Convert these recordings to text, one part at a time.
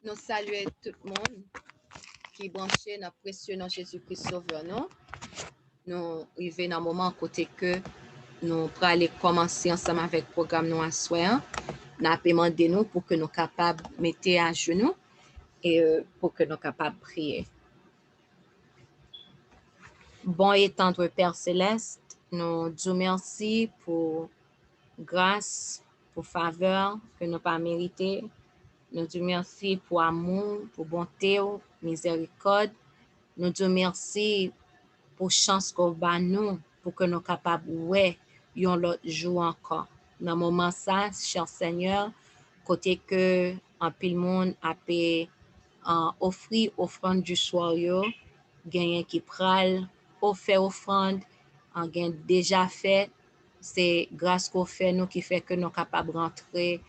Nous saluons tout le monde qui est branché dans le précieux nom Jésus-Christ Sauveur. Nous arrivons dans un moment côté que nous pourrons aller commencer ensemble avec le programme nous à soir. Nous avons demandé nous pour que nous soyons capables de mettre à genoux et pour que nous soyons capables de prier. Bon et tendre Père Céleste, nous disons merci pour grâce, pour faveur que nous pas mérité. Nous disons merci pour amour, pour bonté, miséricorde. Nous disons merci pour chance qu'on va nous, pour que nous soyons capables de ouais, yon l'autre jour encore. Dans le moment ça, cher Seigneur, côté que en pile monde a pu offrir offrande du soir yo, gagné qui pral, offert offrande, en gain déjà fait, c'est grâce qu'on fait nous qui fait que nous capables de rentrer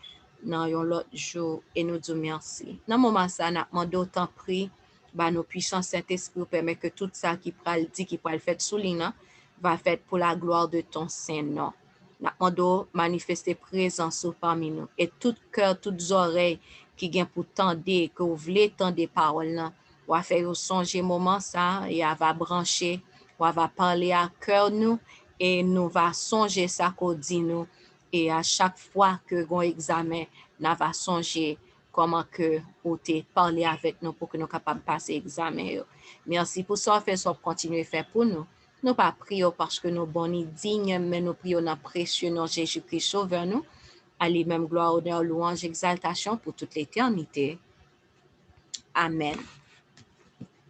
dans l'autre jour et nous disons merci. Dans le moment ça, nous demandons autant prix, bah nos puissants Saint-Esprit permet que tout ça qui pral dit qui pral fait sous l'ina va faire pour la gloire de ton Saint-Nom. Nous demandons manifester présence parmi nous et tout cœur, toutes oreilles qui gagne pour tendre, que vous voulez tendre des paroles là, ou à faire songer moment ça et elle va brancher, ou elle va parler à cœur nous et nous va songer ça qu'on dit nous et à chaque fois que gon examen, nous va songer comment que vous te parler avec nous pour que nous capables de passer l'examen. Merci pour ça, fait ça continuer à faire pour nous. Nous pas prions parce que nous bons dignes, mais nous prions dans précieux nom Jésus-Christ sauveur nous. À lui-même gloire, honneur, louange, exaltation pour toute l'éternité. Amen.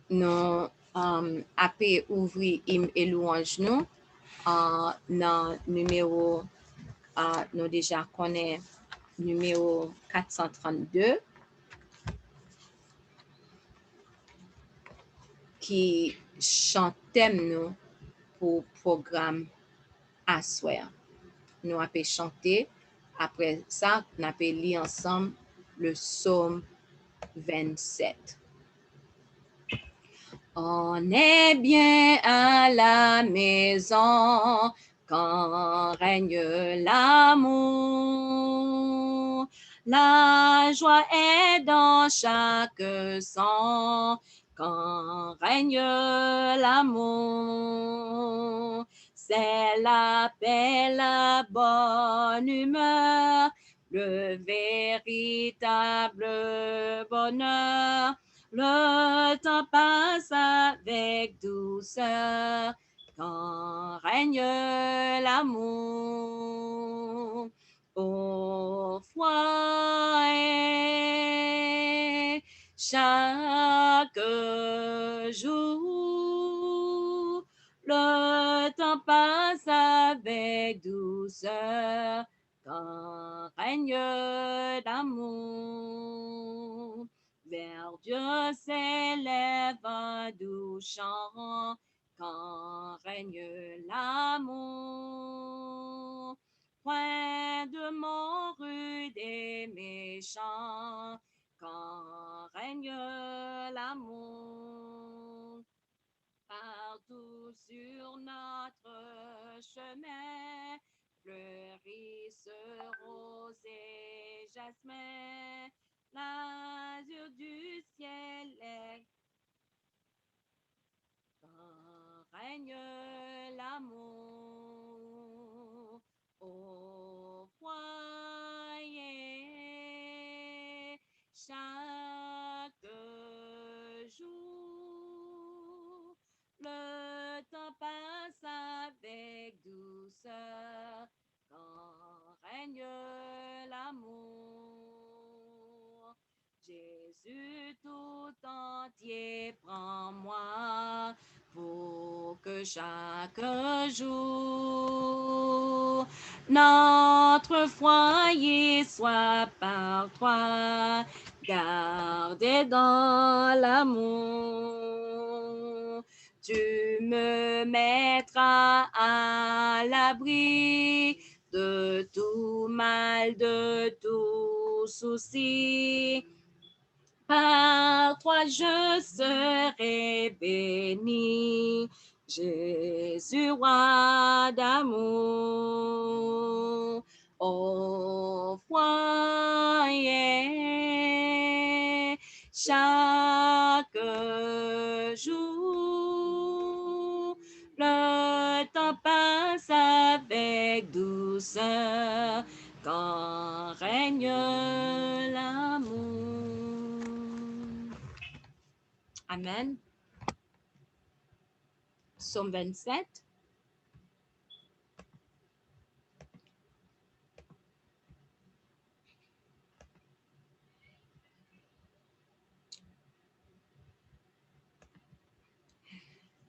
Nous après ouvrir hymne et louange nous dans numéro nous déjà connaît numéro 432 qui chantait nous pour programme à soir. Nous avons chanté. Après ça, nous avons lu ensemble le psaume 27. On est bien à la maison quand règne l'amour. La joie est dans chaque sang quand règne l'amour. C'est la paix, la bonne humeur, le véritable bonheur. Le temps passe avec douceur quand règne l'amour. Au foyer, chaque jour, le temps passe avec douceur quand règne l'amour. Vers Dieu s'élève un doux chant quand règne l'amour. Point de mort rude et méchant quand règne l'amour. Partout sur notre chemin fleurissent roses et jasmin. L'azur du ciel est quand règne l'amour. Au foyer, chaque jour, le temps passe avec douceur quand règne l'amour. Jésus tout entier, prends-moi pour que chaque jour notre foyer soit par toi gardé dans l'amour. Tu me mettras à l'abri de tout mal, de tout souci. Par toi je serai béni, Jésus roi d'amour. Au foyer, chaque jour. Le temps passe avec douceur quand règne l'amour. Amen. Psaume 27.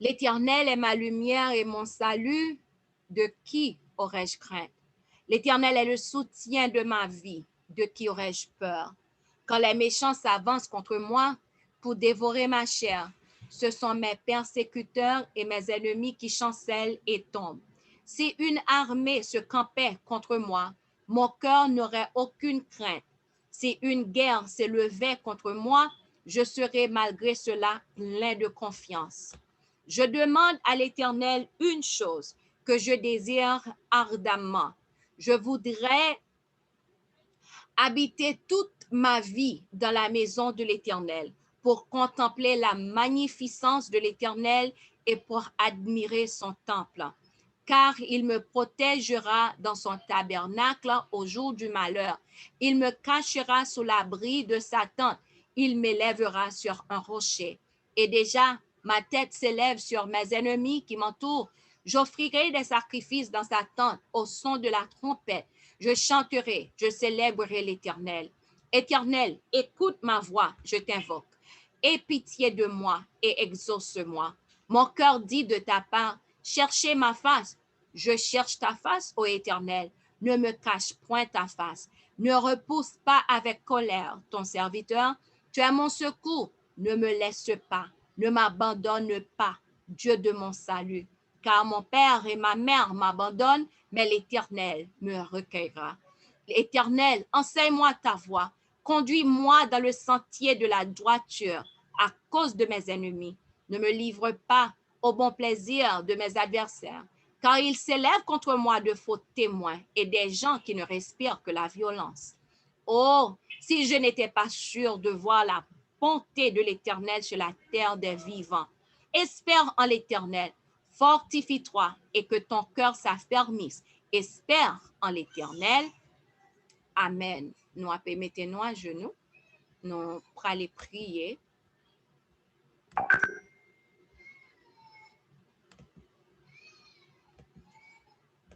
L'Éternel est ma lumière et mon salut. De qui aurais-je crainte? L'Éternel est le soutien de ma vie. De qui aurais-je peur? Quand les méchants s'avancent contre moi pour dévorer ma chair, ce sont mes persécuteurs et mes ennemis qui chancellent et tombent. Si une armée se campait contre moi, mon cœur n'aurait aucune crainte. Si une guerre s'élevait contre moi, je serais malgré cela plein de confiance. Je demande à l'Éternel une chose que je désire ardemment. Je voudrais habiter toute ma vie dans la maison de l'Éternel pour contempler la magnificence de l'Éternel et pour admirer son temple. Car il me protégera dans son tabernacle au jour du malheur. Il me cachera sous l'abri de sa tente. Il m'élèvera sur un rocher. Et déjà, ma tête s'élève sur mes ennemis qui m'entourent. J'offrirai des sacrifices dans sa tente au son de la trompette. Je chanterai, je célébrerai l'Éternel. Éternel, écoute ma voix, je t'invoque. Aie pitié de moi et exauce-moi. Mon cœur dit de ta part, cherchez ma face. Je cherche ta face, ô Éternel. Ne me cache point ta face. Ne repousse pas avec colère ton serviteur. Tu es mon secours. Ne me laisse pas. Ne m'abandonne pas, Dieu de mon salut. Car mon père et ma mère m'abandonnent, mais l'Éternel me recueillera. L'Éternel, enseigne-moi ta voie. Conduis-moi dans le sentier de la droiture à cause de mes ennemis. Ne me livre pas au bon plaisir de mes adversaires, car ils s'élèvent contre moi de faux témoins et des gens qui ne respirent que la violence. Oh, si je n'étais pas sûr de voir la bonté de l'Éternel sur la terre des vivants. Espère en l'Éternel, fortifie-toi et que ton cœur s'affermisse. Espère en l'Éternel. Amen. Nous mettez-nous à genoux. Nous allons prier.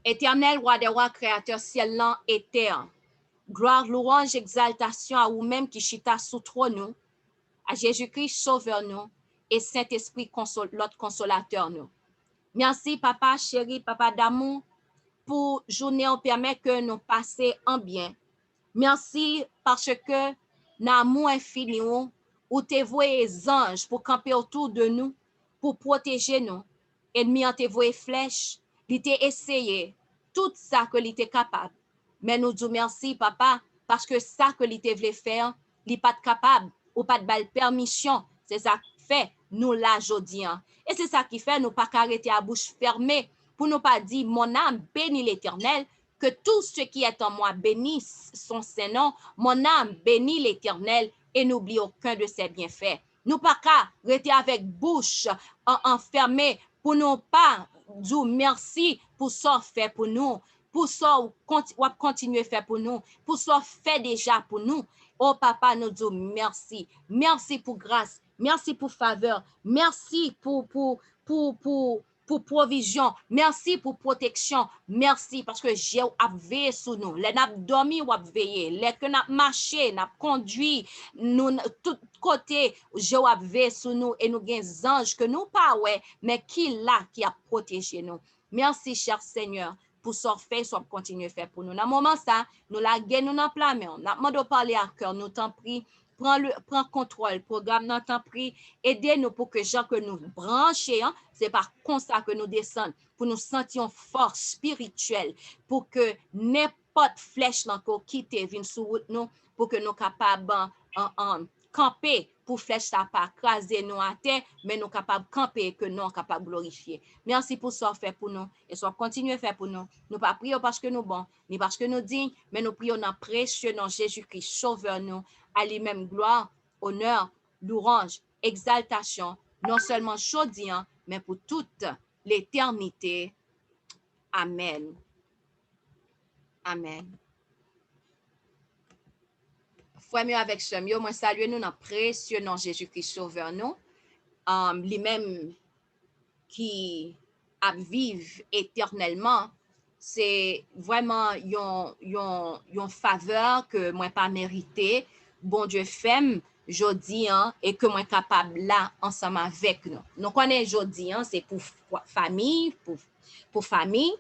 Éternel, roi des rois, créateur ciel et terre, gloire, louange, exaltation à vous-même qui chita sous trône, à Jésus-Christ, sauveur nous, et Saint-Esprit, l'autre consolateur nous. Merci, papa chéri, papa d'amour, pour journée, on permet que nous passions en bien. Merci parce que l'amour infini, ou te voué anges pour camper autour de nous, pour protéger nous. Ennemi en te voué flèche, il t'a essayé tout ça que il était capable. Mais nous disons merci, papa, parce que ça que il te voulait faire, il n'est pas capable ou pas de balle permission. C'est ça qui fait nous là aujourd'hui. Et c'est ça qui fait nous pas arrêter à bouche fermée pour nous pas dire mon âme bénit l'Éternel, que tout ce qui est en moi bénisse son Saint-Nom. Mon âme bénit l'Éternel et n'oublie aucun de ses bienfaits. Nous pas qu'à rester avec bouche enfermée pour nous pas dire merci pour ça fait pour nous, pour ça ou continuer faire pour nous, pour ça fait déjà pour nous. Oh papa, nous disons merci. Merci pour grâce. Merci pour faveur. Merci pour provision. Merci pour protection. Merci parce que j'ai veillé sur nous. Les n'a dormi ou veillé. Les que n'a marché, n'a conduit nous tout côté. J'ai veillé sur nous et nous gain anges que nous pas ouais, mais qui là qui a protégé nous. Merci cher Seigneur pour ce fait, soit continuer à faire pour nous. Dans le moment ça, nous la gain nous dans plein main. N'a demandé parler à cœur, nous t'en prie. Prends contrôle, programme dans temps pris, aidez-nous pour que gens que nous branchons, hein, c'est par comme ça que nous descendons, pour nous sentir force spirituelle, pour que n'importe flèche encore quitte vienne sur nous, pour que nous capables de camper pour flèche ça pas craser nous à terre, mais nous capables de camper que nous capables de glorifier. Merci pour ça fait pour nous et soit continuer à faire pour nous. Nous pas prions parce que nous bons, ni parce que nous dignes, mais nous prions dans précieux nom Jésus-Christ, sauveur nous. À lui-même gloire, honneur, louange, exaltation, non seulement aujourd'hui, mais pour toute l'éternité. Amen. Amen. Frère mieux avec ce mieux, moi salue nous dans précieux nom Jésus-Christ sauveur nous. Lui-même qui vive éternellement, c'est vraiment une faveur que moi pas mérité. Bon Dieu fait jodi et que moi capable là ensemble avec nous. Nous connaissons jodi c'est pour famille, pour famille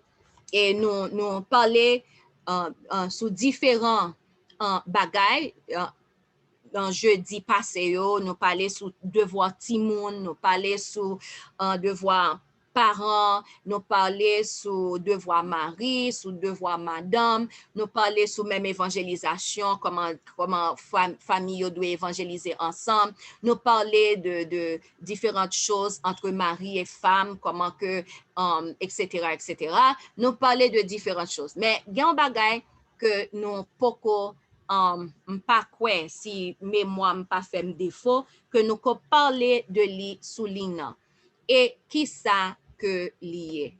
et nous parler sur différents bagailles. Jeudi passé, nous parlons sur devoir timoun, nous parlons sur devoir parents, nous parlons sur devoir mari, sur devoir madame, nous parlons sur même évangélisation, comment famille doit évangéliser ensemble, nous parlons de différentes choses entre mari et femme, comment que, etc., etc. Nous parlons de différentes choses. Mais il y a un bagay que nous pouvons pas quoi si mémoire pas fait défaut que nous parler de li sous ligne et qui ça que lié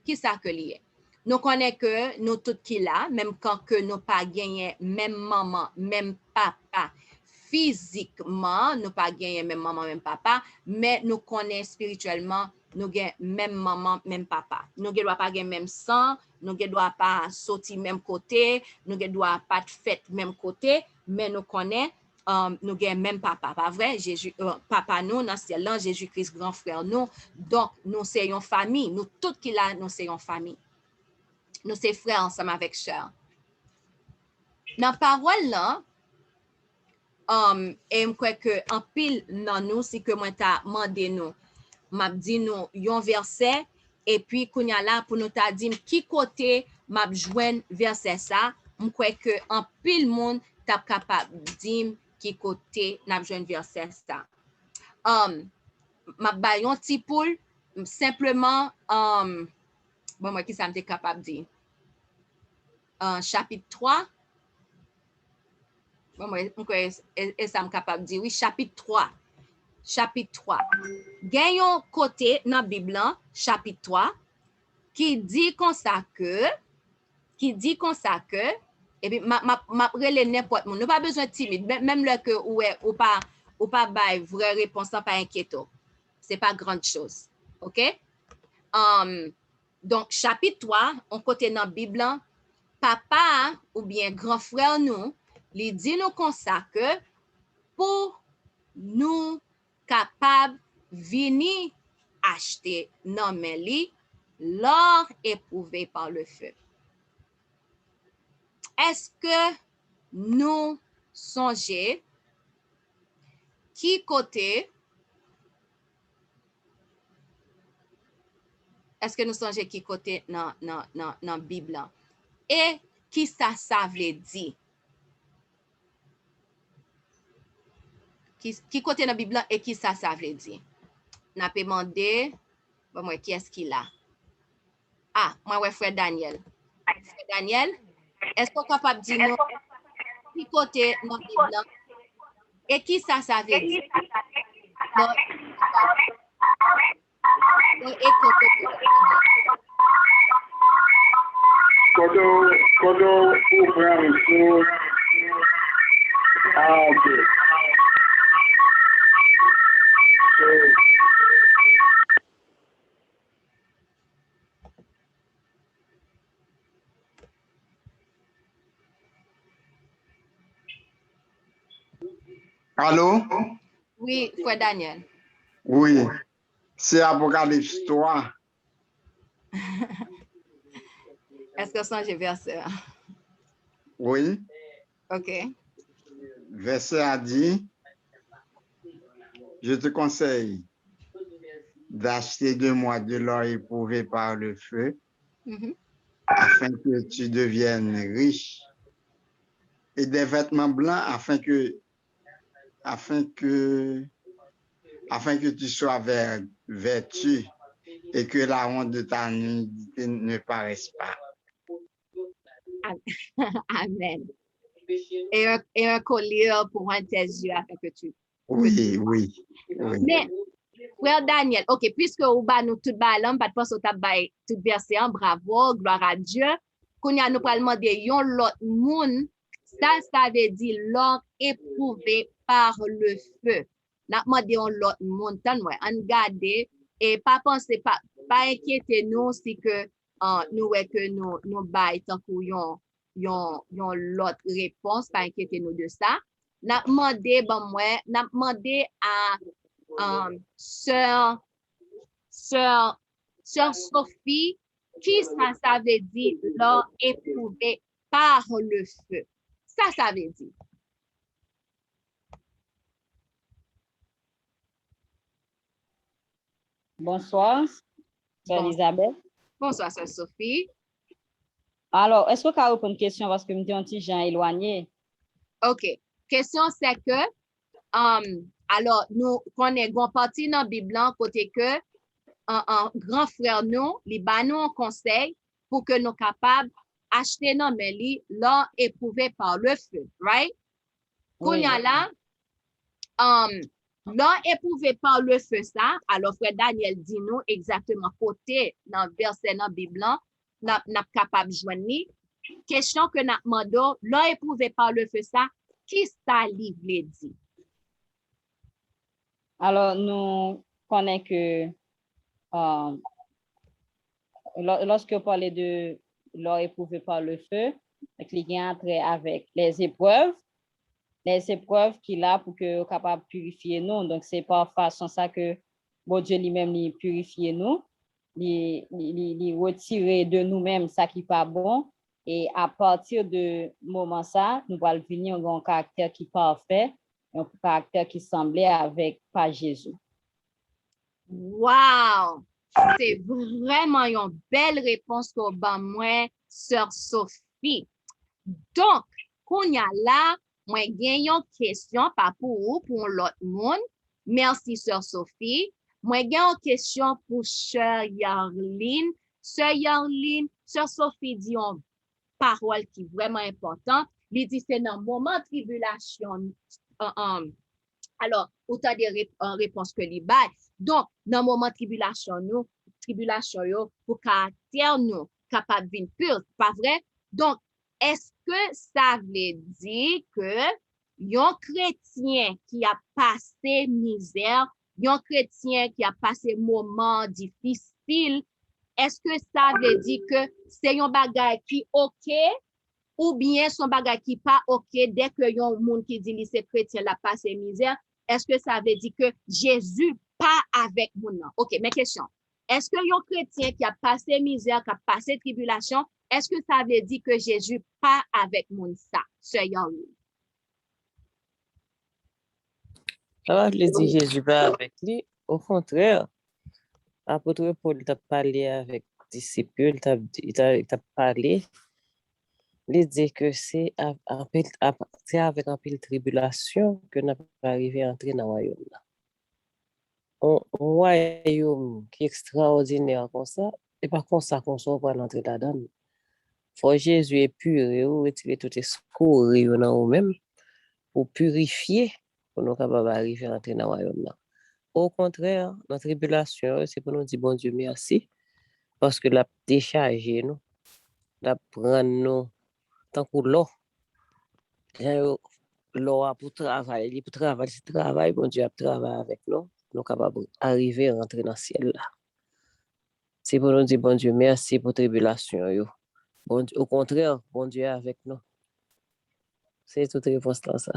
nous connaît que nous tout qui là même quand que nous pas gagné même maman même papa physiquement nous pas gagné même maman même papa mais nous connaît spirituellement nous gagne même maman même papa nous doit pas gagner même sang nous ne doit pas sortir même côté, nous ne doit pas fait même côté, mais nous connaissons, nous avons même papa, pas vrai? Jésus, papa nous, dans ciel là, Jésus-Christ, grand frère nous, donc nous sommes une famille, nous tous qui là, nous sommes une famille. Nous sommes frères ensemble avec sœurs. Dans la parole là, et je crois que en pile dans nous, c'est que moi t'ai demandé nous, m'a dit nous, un verset, et puis qu'on y a là pour nous t'a dit qui côté m'a joindre verset ça, je crois que en pile monde t'a capable dire qui côté n'a joindre verset ça. M'a ba yon petit poule simplement bon moi qui ça m'était capable de dire. Chapitre 3. Bon moi et ça me capable de dire oui chapitre 3. Chapitre 3. Gen yon côté dans la Bible, chapitre 3, qui dit comme ça que, et puis ma relè n'importe monde. Nous pas besoin de timide, même là que ou pas bail vraie réponse, pas inquiéto. C'est pas grande chose. OK? Donc chapitre 3, on côté dans la Bible, papa ou bien grand frère nous, il dit nous comme ça que pour nous capable venir acheter non mais li l'or éprouvé par le feu. Est-ce que nous songeons qui côté est-ce que nous songeons qui côté dans Bible et qui ça veut dire qui côté dans Bible et qui ça veut dire n'a pas demandé bon moi qui est-ce qu'il a moi ouais frère Daniel. Frère Daniel, est-ce qu'on est capable de dire qui côté dans Bible et qui ça veut dire Kodo frère monsieur. OK. Allô? Oui, frère Daniel. Oui, c'est Apocalypse 3. Est-ce que ça j'ai verset? Oui. OK. Verset a dit, je te conseille d'acheter de moi de l'or éprouvé par le feu, afin que tu deviennes riche, et des vêtements blancs afin que tu sois vêtu et que la honte de ta nudité ne paraisse pas. Amen. Et un collier pour un tes yeux afin que tu. Oui, oui. Mais, frère Daniel, OK, puisque ou ba nous tout ba l'homme, pas de force au tabay tout verset, bravo, gloire à Dieu. Qu'on y a nous parlement de yon l'autre moun, ça veut dire l'homme éprouvé par le feu. N'a demandé on l'autre moun, tan ouais, on garde et pas penser, pas inquiéter nous si que nous ouais que nous bail tant que yon l'autre réponse, pas inquiéter nous de ça. N'a demandé bon moi, n'a demandé à sœur Sophie, qui ça veut dire l'homme éprouvé par le feu. Ça veut dire. Bonsoir, sœur Elisabeth. Bonsoir, sœur Sophie. Alors, est-ce que vous avez une question parce que je me dis un petit Jean éloigné? OK. Question c'est que, alors, nous connaissons partie dans la Bible côté que un grand frère nous, il ba nous un conseil pour que nous capables acheter non mais l'or éprouvé par le feu, right? Qu'on y a là, l'or éprouvé par le feu ça, alors frère Daniel dit nous exactement côté dans verset dans Bible n'a capable joindre ni question que n'a demandé l'or éprouvé par le feu ça, qui ça livre dit? Alors, nous connaissons que lorsque vous parlez de l'or éprouvé par le feu, il y a un trait avec les épreuves qu'il a pour que vous capable de purifier nous. Donc, c'est par façon ça que bon Dieu lui-même il purifie nous, il retire de nous-mêmes ça qui n'est pas bon. Et à partir de moment ça, nous allons venir un caractère qui est parfait, un caractère qui semblait avec pas Jésus. Wow! C'est vraiment une belle réponse que ba moi, sœur Sophie. Donc, qu'on y a là, moi gagne une question pas pour l'autre monde. Merci, sœur Sophie. Moi gagne une question pour sœur Yarline. Sœur Yarline, sœur Sophie dit une parole qui est vraiment importante. Il dit c'est dans le moment de tribulation. Alors, autant de réponses que les bail. Donc, dans le moment de tribulation, pour caractère nous, capable de pur, pas vrai? Donc, est-ce que ça veut dire que un chrétien qui a passé misère, un chrétien qui a passé moment difficile, est-ce que ça veut dire que c'est un bagage qui OK ou bien son bagage qui pas OK dès que yon monde qui dit c'est chrétien la passé misère, est-ce que ça veut dire que Jésus pas avec moun nan? OK, mes questions. Est-ce que yon chrétien qui a passé misère, qui a passé tribulation, est-ce que ça veut dire que Jésus pas avec moun ça? Sœur Yarline. Ça va dire Jésus pas avec lui. Au contraire, l'apôtre Paul t'a parlé avec les disciples, il t'a parlé. Il dit que c'est avec un peu de tribulation que nous pas arrivé à entrer dans le royaume. Un royaume qui est extraordinaire comme ça, et pas comme ça qu'on soit pour entrer là-dedans. Faut Jésus est pur, retirer tout escroc dans nous-mêmes pour purifier, pour nous capables d'arriver à entrer dans le royaume. Au contraire, notre tribulation, c'est pour nous dire bon Dieu merci, parce que la décharger nous, la prendre nous, tant que l'eau pour travailler, c'est travail, bon Dieu a travaillé avec nous, nous capables d'arriver à rentrer dans le ciel là. C'est pour nous dire bon Dieu merci pour la tribulation. Bon, au contraire, bon Dieu est avec nous. C'est toute réponse dans ça.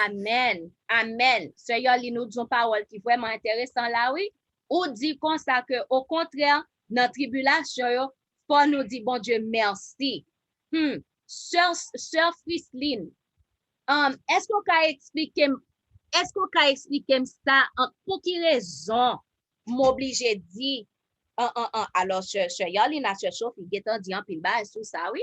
Amen. Amen. Sœur Yarline nous dit une parole qui est vraiment intéressante là, oui. Ou dit comme ça que, au contraire, dans la tribulation, pour nous dire, bon Dieu, merci. Sœur Frisline, est-ce qu'on peut expliquer ça, pour quelle raison m'oblige à dire, alors, sœur Yarline, la sœur Sophie, qui est en disant, puis bah, sur ça, oui.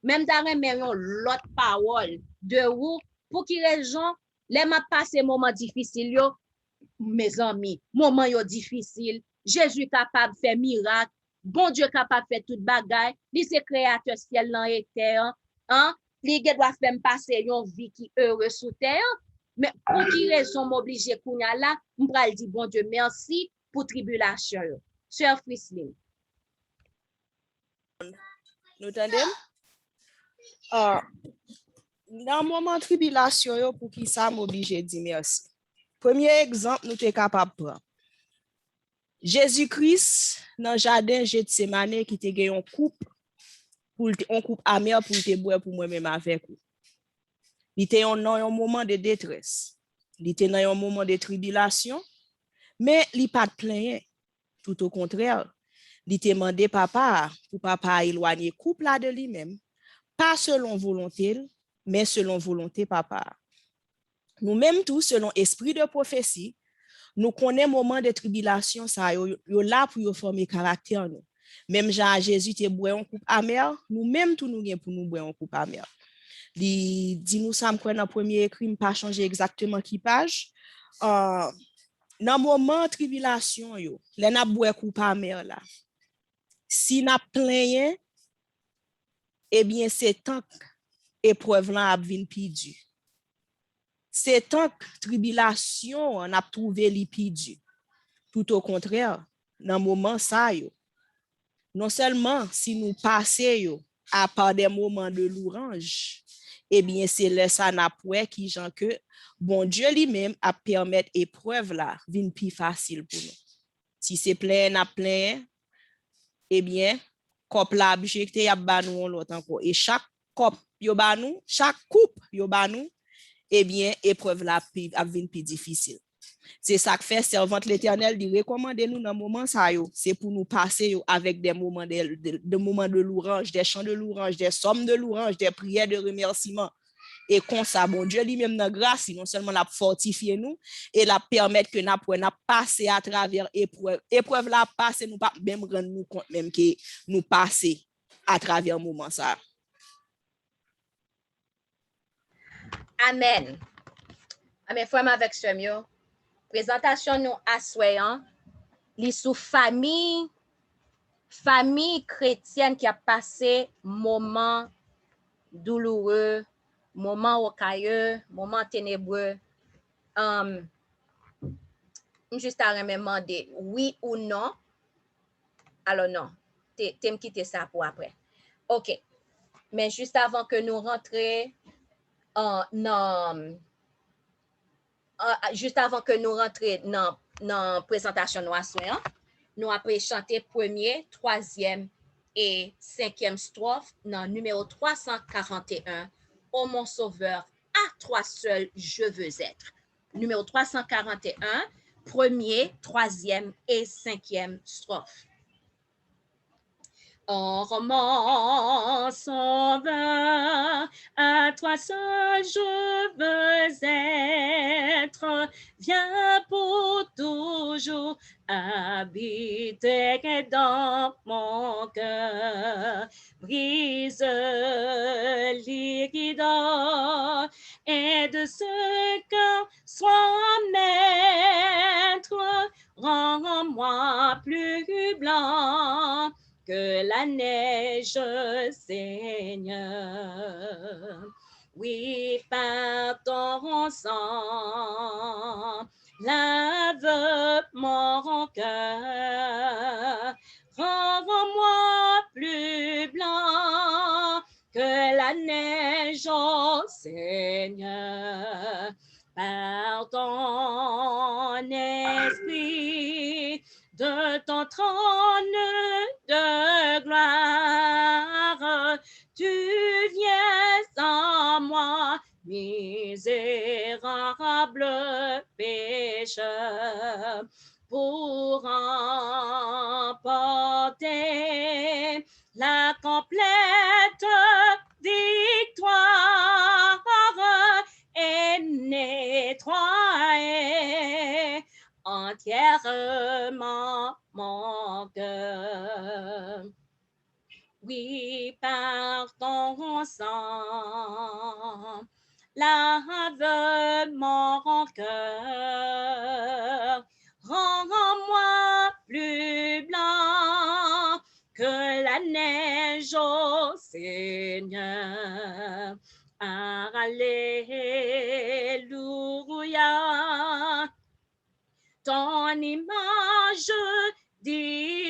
Même dans l'autre parole de vous, pour quelle raison, les m'a passé moment difficile, yo, mes amis, moment yo difficile, Jésus capable de faire miracle, bon Dieu capable de faire toute bagaille, lui c'est créateur ciel et terre, hein, lui doit faire passer une vie qui heureuse sous terre, Mais pour qui raison m'oblige kounya là, m'pral di bon Dieu merci pour tribulation yo. Sœur Frisline. Nous entendons? Dans le moment de tribulation, pour qui ça m'oblige à dire merci. Premier exemple, nous sommes capables de prendre. Jésus-Christ, dans le jardin Gethsemane, qui te gagné un coupe amer pour te boire pour moi-même avec vous. Il était dans un moment de détresse. Il était dans un moment de tribulation, mais il n'a pas de plainte. Tout au contraire, il était demandé papa, pour papa éloigner couple là de lui-même, pas selon volonté, mais selon volonté papa. Nous-mêmes tous, selon esprit de prophétie, nous connaissons moment de tribulation, ça yo là pour former caractère nous. Même Jean Jésus te boit un coupe amer, nous-mêmes tout nous pour nous boire un coupe amer. Li dit nous ça dans premier écrit pas changer exactement qui page. Dans moment de tribulation yo, les n'a boire coupe amer là. Si n'a plein, eh bien c'est tant épreuve là a vinn pidu. C'est tant tribulation on a trouvé li pidu. Tout au contraire, dans moment ça yo, non seulement si nous passons à part des moments de louange, eh bien c'est là ça n'a pas qui gens que bon Dieu lui-même a permettre épreuve là vinn plus facile pour nous. Si c'est plein n'a plein, eh bien coupe la objecté y a ba nous l'autre encore et chaque coupe yo ba nous, chaque coupe yo ba nous, eh bien épreuve là a vinn plus difficile. C'est ça que fait servante l'Éternel dit recommander nous dans moment ça yo, c'est pour nous passer yo avec des moments de moments de louange, des chants de louange, des psaumes de louange, des prières de remerciement. Et comme ça, bon Dieu lui-même dans grâce, non seulement l'a fortifié nous et la permettre que nous passer à travers épreuve. Épreuve la passer nous pas même rendre nous compte même que nous passer à travers moment ça. Amen. Amen. Frère avec Semio. Présentation nous assoyant li sous famille chrétienne qui a passé moment douloureux, moment rocailleux, moment ténébreux. Juste à demander oui ou non. Alors non, t'aimes quitter ça pour après. OK. Mais juste avant que nous rentrions juste avant que nous rentrions dans la présentation nous après chanter premier, troisième et cinquième strophe dans numéro 341. Ô mon sauveur, à toi seul je veux être. Numéro 341, premier, troisième et cinquième strophe. Oh mon sauveur, à toi seul je veux être, viens pour toujours habiter dans mon cœur, brise liquidant et de ce cœur sois maître, rends-moi plus blanc que la neige, Seigneur. Oui, par ton sang, lave mon cœur. Rends-moi plus blanc que la neige, oh Seigneur. Par ton esprit, de ton trône de gloire, tu viens en moi, misérable pécheur, pour remporter la complète victoire et nettoyer entièrement mon cœur. Oui, par ton sang, lave mon cœur, rends-moi plus blanc que la neige, ô Seigneur. Alléluia. Ton image divine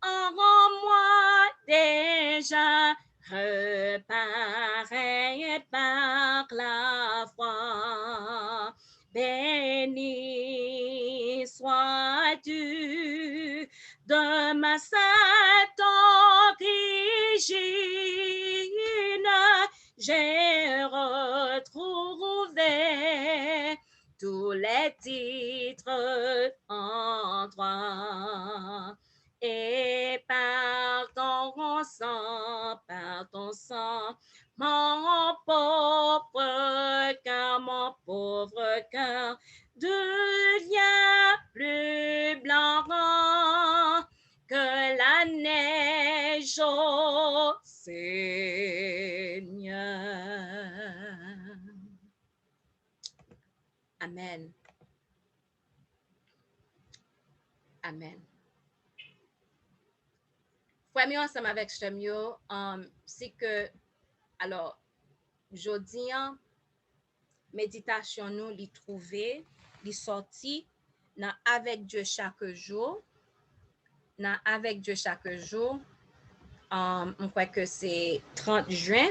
en moi déjà reparait par la foi. Béni sois-tu de ma sainte origine, j'ai retrouvé tous les titres en toi. Et par ton sang, mon pauvre cœur devient plus blanc que la neige, ô Seigneur. Amen. Amen. Frère, mieux ensemble avec Chemio, c'est que, alors, jeudi, méditation nous, l'y trouver, l'y sorti, dans avec Dieu chaque jour, dans avec Dieu chaque jour, on croit que c'est 30 juin,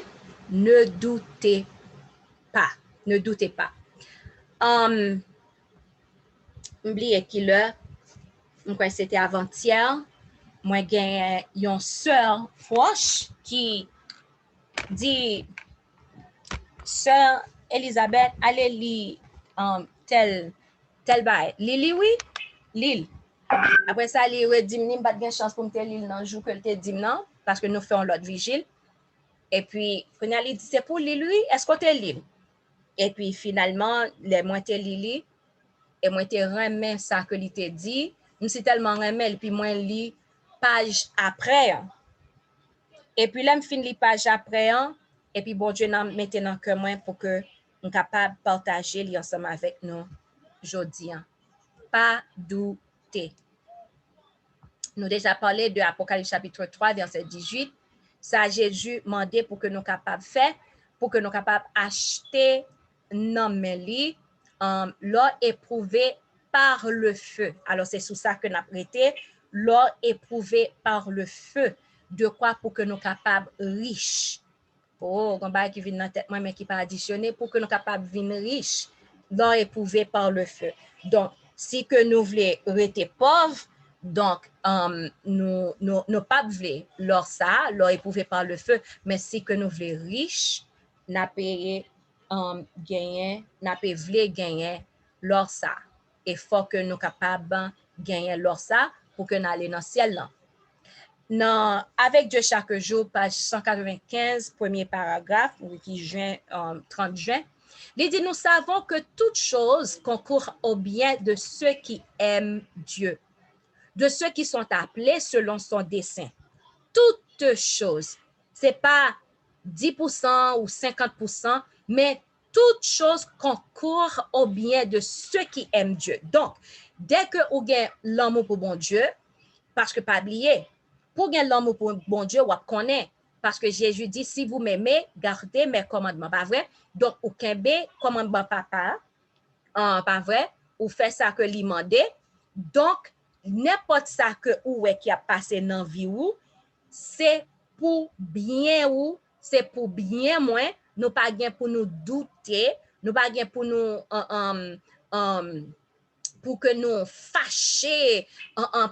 ne doutez pas, ne doutez pas. Oubliez qu'il est, on croit que c'était avant-hier, moi j'ai une sœur proche qui dit, sœur Elisabeth, allez lire tel bail. Lili, oui? Lille. Après ça, il dit, je n'ai pas de chance pour me lire dans le jour que je dit non, parce que nous faisons l'autre vigile. Et puis, quand il dit, c'est pour Lille, oui, est-ce que tu es libre? Et puis, finalement, les moi te Lili, et moi te remets ça que il te dit. Je suis tellement remets, puis moi lis page après. Et puis là, je finis les pages après, et puis bon Dieu n'a maintenant que moi pour que nous capable de partager ensemble avec nous aujourd'hui. Pas douter. Nous déjà parlé de Apocalypse chapitre 3, verset 18. Ça, Jésus demandé pour que nous capables de faire, pour que nous capables d'acheter non mais l'or éprouvé par le feu. Alors, c'est sous ça que nous avons prêté, l'or éprouvé par le feu. De quoi pour que nous capables riches. Oh, on va qui vient dans tête moi mais qui pas additionné pour que nous capables venir riches. L'or éprouvé par le feu. Donc, si que nous voulons rester pauvres, donc nous pas voulons l'or ça, l'or éprouvé par le feu, mais si que nous voulons riches, n'a payé gagner, n'a pas voulu gagner l'or ça. Et faut que nous capables gagner l'or ça pour que nous allions dans le ciel là. Non, avec Dieu chaque jour, page 195, premier paragraphe, qui juin, 30 juin, il dit, nous savons que toute chose concourt au bien de ceux qui aiment Dieu, de ceux qui sont appelés selon son dessein. Toute chose, c'est pas 10% ou 50%, mais toute chose concourt au bien de ceux qui aiment Dieu. Donc, dès que vous avez l'amour pour bon Dieu, parce que pas oublier, pour gagner l'amour pour bon Dieu, on connaît. Parce que Jésus dit, si vous m'aimez, gardez mes commandements. Pas vrai? Donc, ou kembe commandement papa, pas vrai? Ou fait ça que lui demande. Donc, n'importe ça que ou qui a passé dans la vie ou, c'est pour bien ou, c'est pour bien moins. Nous pas gain pour nous douter, nous pas gain pour nous pour que nous fâcher,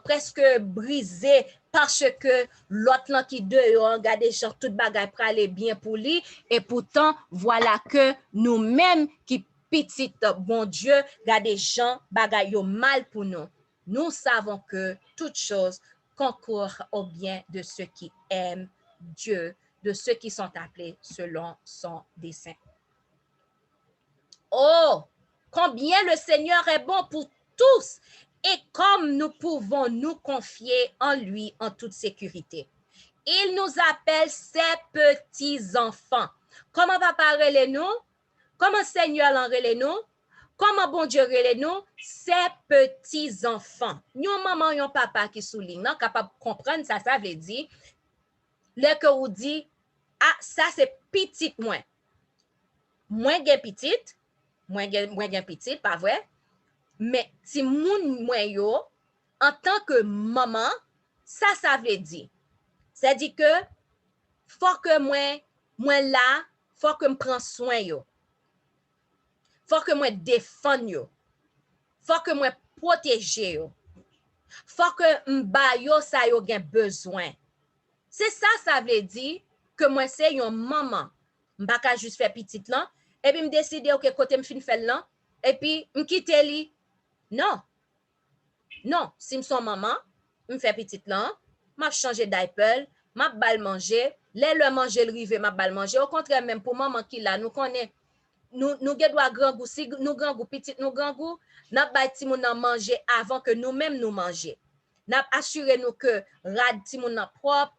presque briser, parce que l'autre qui dehors, regarde gens tout bagay pour aller bien pour lui, et pourtant, voilà que nous-mêmes qui petit bon Dieu, regardez gens bagay yo mal pour nous. Nous savons que toute chose concourt au bien de ceux qui aiment Dieu, de ceux qui sont appelés selon son dessein. Oh, combien le Seigneur est bon pour tous et comme nous pouvons nous confier en lui en toute sécurité. Il nous appelle ses petits-enfants. Comment papa relève nous? Comment Seigneur en relève nous? Comment bon Dieu relève nous? Ses petits-enfants. Nous, maman, yon papa qui souligne, non, capable de comprendre ça, ça veut dire, le que vous dit, ah, ça c'est petit moins. Moins gen petit, moins gen petit, pas vrai? Mais si moun moins yo, en tant que maman, ça veut dire. C'est-à-dire que, faut que moi là, faut que me prends soin yo. Faut que moi défende yo. Faut que moi protège yo. Faut que m'ba yo ça yo gen besoin. C'est ça veut dire que moi c'est yon maman. M'pa ka juste faire petite là et puis me décider OK côté me fin faire là et puis me quitter li. Non. Non, si me son maman, me fait petite là, m'a changer diaper, m'a bal manger, le manger le rive m'a bal manger. Au contraire même pour maman qui là nous connaît nous doit grand goût si nous grand goût petit nous grand goût n'a ba ti moun nan manger avant que nous-mêmes nous manger. N'a assurer nous que rad ti moun nan propre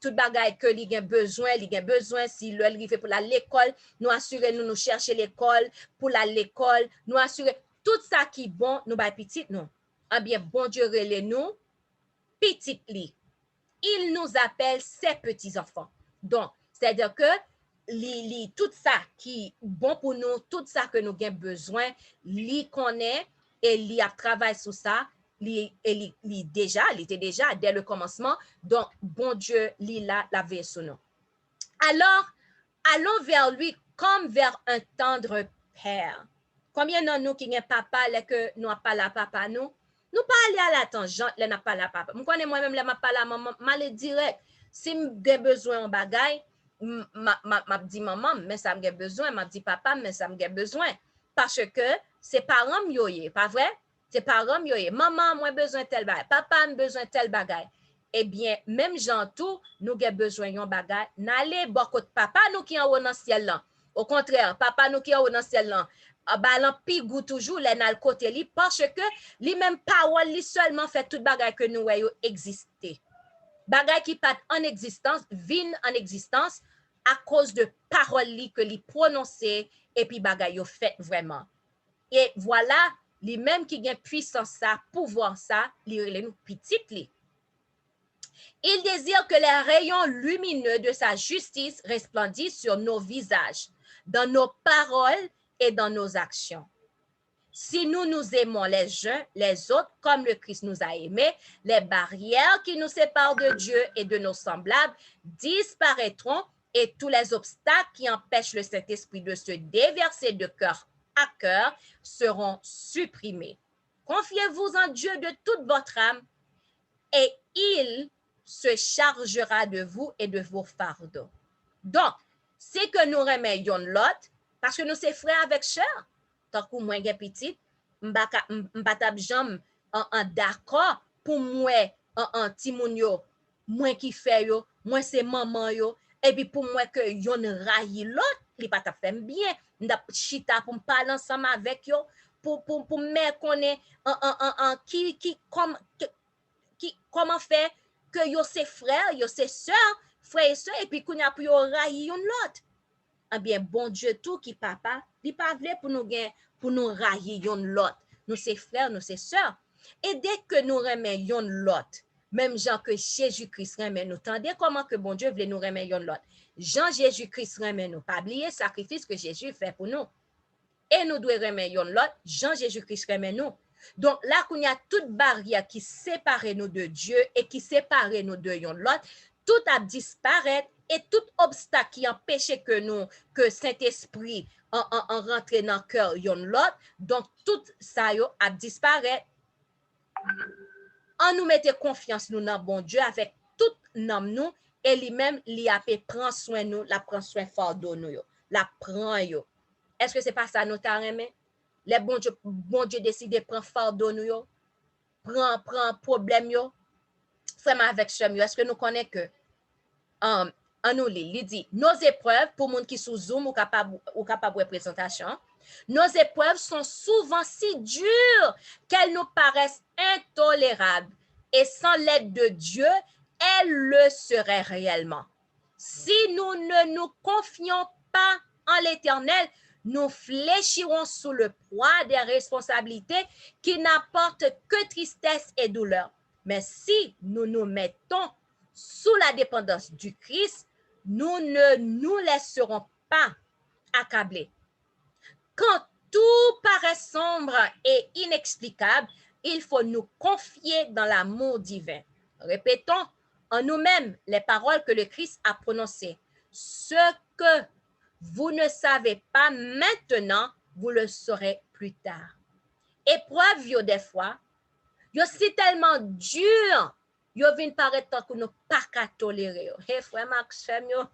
tout bagay que li gen besoin si le rive pour l'école, nous assurer nous chercher l'école pour l'école, nous assurer tout ça qui bon nous ba petit nous. Ah bien bon Dieu relè nous petit li. Il nous appelle ses petits enfants. Donc, c'est-à-dire que tout ça qui bon pour nous, tout ça que nous avons besoin, li connaît et li a travaillé sur ça, il était déjà dès le commencement. Donc, bon Dieu, li la veille sur nous. Alors, allons vers lui comme vers un tendre père. Combien de nous qui n'ont papa, là que nous n'avons pas la papa, nous pas aller à la tangente, là n'a pas la papa. Je connais moi-même, là, pas la maman, mal direct. Si j'ai besoin en bagaille, m'a dit maman, mais ça me besoin, m'a dit papa, mais ça me besoin. Parce que c'est parents yoye, pas vrai? C'est parents yoye. Maman, moi besoin tel bagaille, papa, besoin tel bagaille. Eh bien, même gens tout, nous avons besoin yon bagaille. N'allez beaucoup de papa, nous qui en haut dans le ciel là. Au contraire, papa, nous qui en haut dans le ciel là. Balan pigou toujours les dans le côté li parce que li même parole li seulement fait tout bagay que nous voyons exister. Bagay qui pas en existence, vin en existence à cause de parole li que li prononcer et puis bagay yo fait vraiment. Et voilà, li même qui gagne puissance ça, pouvoir ça, li relè nous petit li. Il désire que les rayons lumineux de sa justice resplendissent sur nos visages, dans nos paroles et dans nos actions. Si nous nous aimons les uns les autres comme le Christ nous a aimés, les barrières qui nous séparent de Dieu et de nos semblables disparaîtront et tous les obstacles qui empêchent le Saint-Esprit de se déverser de cœur à cœur seront supprimés. Confiez-vous en Dieu de toute votre âme et il se chargera de vous et de vos fardeaux. Donc, c'est que nous remettons l'autre parce que nous sommes frères avec sœurs. Tant que moi, je suis petit, je ne suis pas d'accord pour moi, un timounio, moi qui fait yo, moi c'est maman yo, et puis pour moi que yon rayi l'autre, il pas fait bien, m'da chita pour me parler ensemble avec yo, pour me connaître comment faire que yo c'est frères, yo c'est sœurs, frères et sœurs, et puis qu'on a pu yo rayi yon l'autre. Eh bien, bon Dieu, tout qui papa, il pas vle pour nous railler yon l'autre. Nous c'est frères, nous c'est sœurs. Et dès que nous remet yon l'autre, même Jean que Jésus-Christ remet nous, tendez comment que bon Dieu voulait nous remettre yon l'autre. Jean Jésus-Christ remet nous, pas oublier le sacrifice que Jésus fait pour nous. Et nous devons remettre yon l'autre, Jean Jésus-Christ remet nous. Donc là, qu'on y a toute barrière qui sépare nous de Dieu et qui sépare nous de yon l'autre, tout a disparaître. Et tout obstacle qui empêchait que Saint-Esprit en rentre dans le cœur yon l'autre, donc tout ça a disparu. En nous mettre confiance nous dans bon Dieu avec tout nom nous et lui-même li a prend soin nous, la prend soin fardeau nous yo, la prend yo. Est-ce que c'est pas ça nous t'a aimé? Les bon Dieu décide de prendre fardeau nous yo, prend problème yo. Frère avec chum yo, est-ce que nous connaissons que nous il dit nos épreuves pour monde qui sous Zoom ou capable de présentation, nos épreuves sont souvent si dures qu'elles nous paraissent intolérables et sans l'aide de Dieu, elles le seraient réellement. Si nous ne nous confions pas en l'Éternel, nous fléchirons sous le poids des responsabilités qui n'apportent que tristesse et douleur. Mais si nous nous mettons sous la dépendance du Christ, nous ne nous laisserons pas accabler. Quand tout paraît sombre et inexplicable, il faut nous confier dans l'amour divin. Répétons en nous-mêmes les paroles que le Christ a prononcées. Ce que vous ne savez pas maintenant, vous le saurez plus tard. Épreuve, yo des fois, yo si tellement dur, yo vin paraître tant que nous pas qu'à tolérer. Hey, frère Maxime, yo,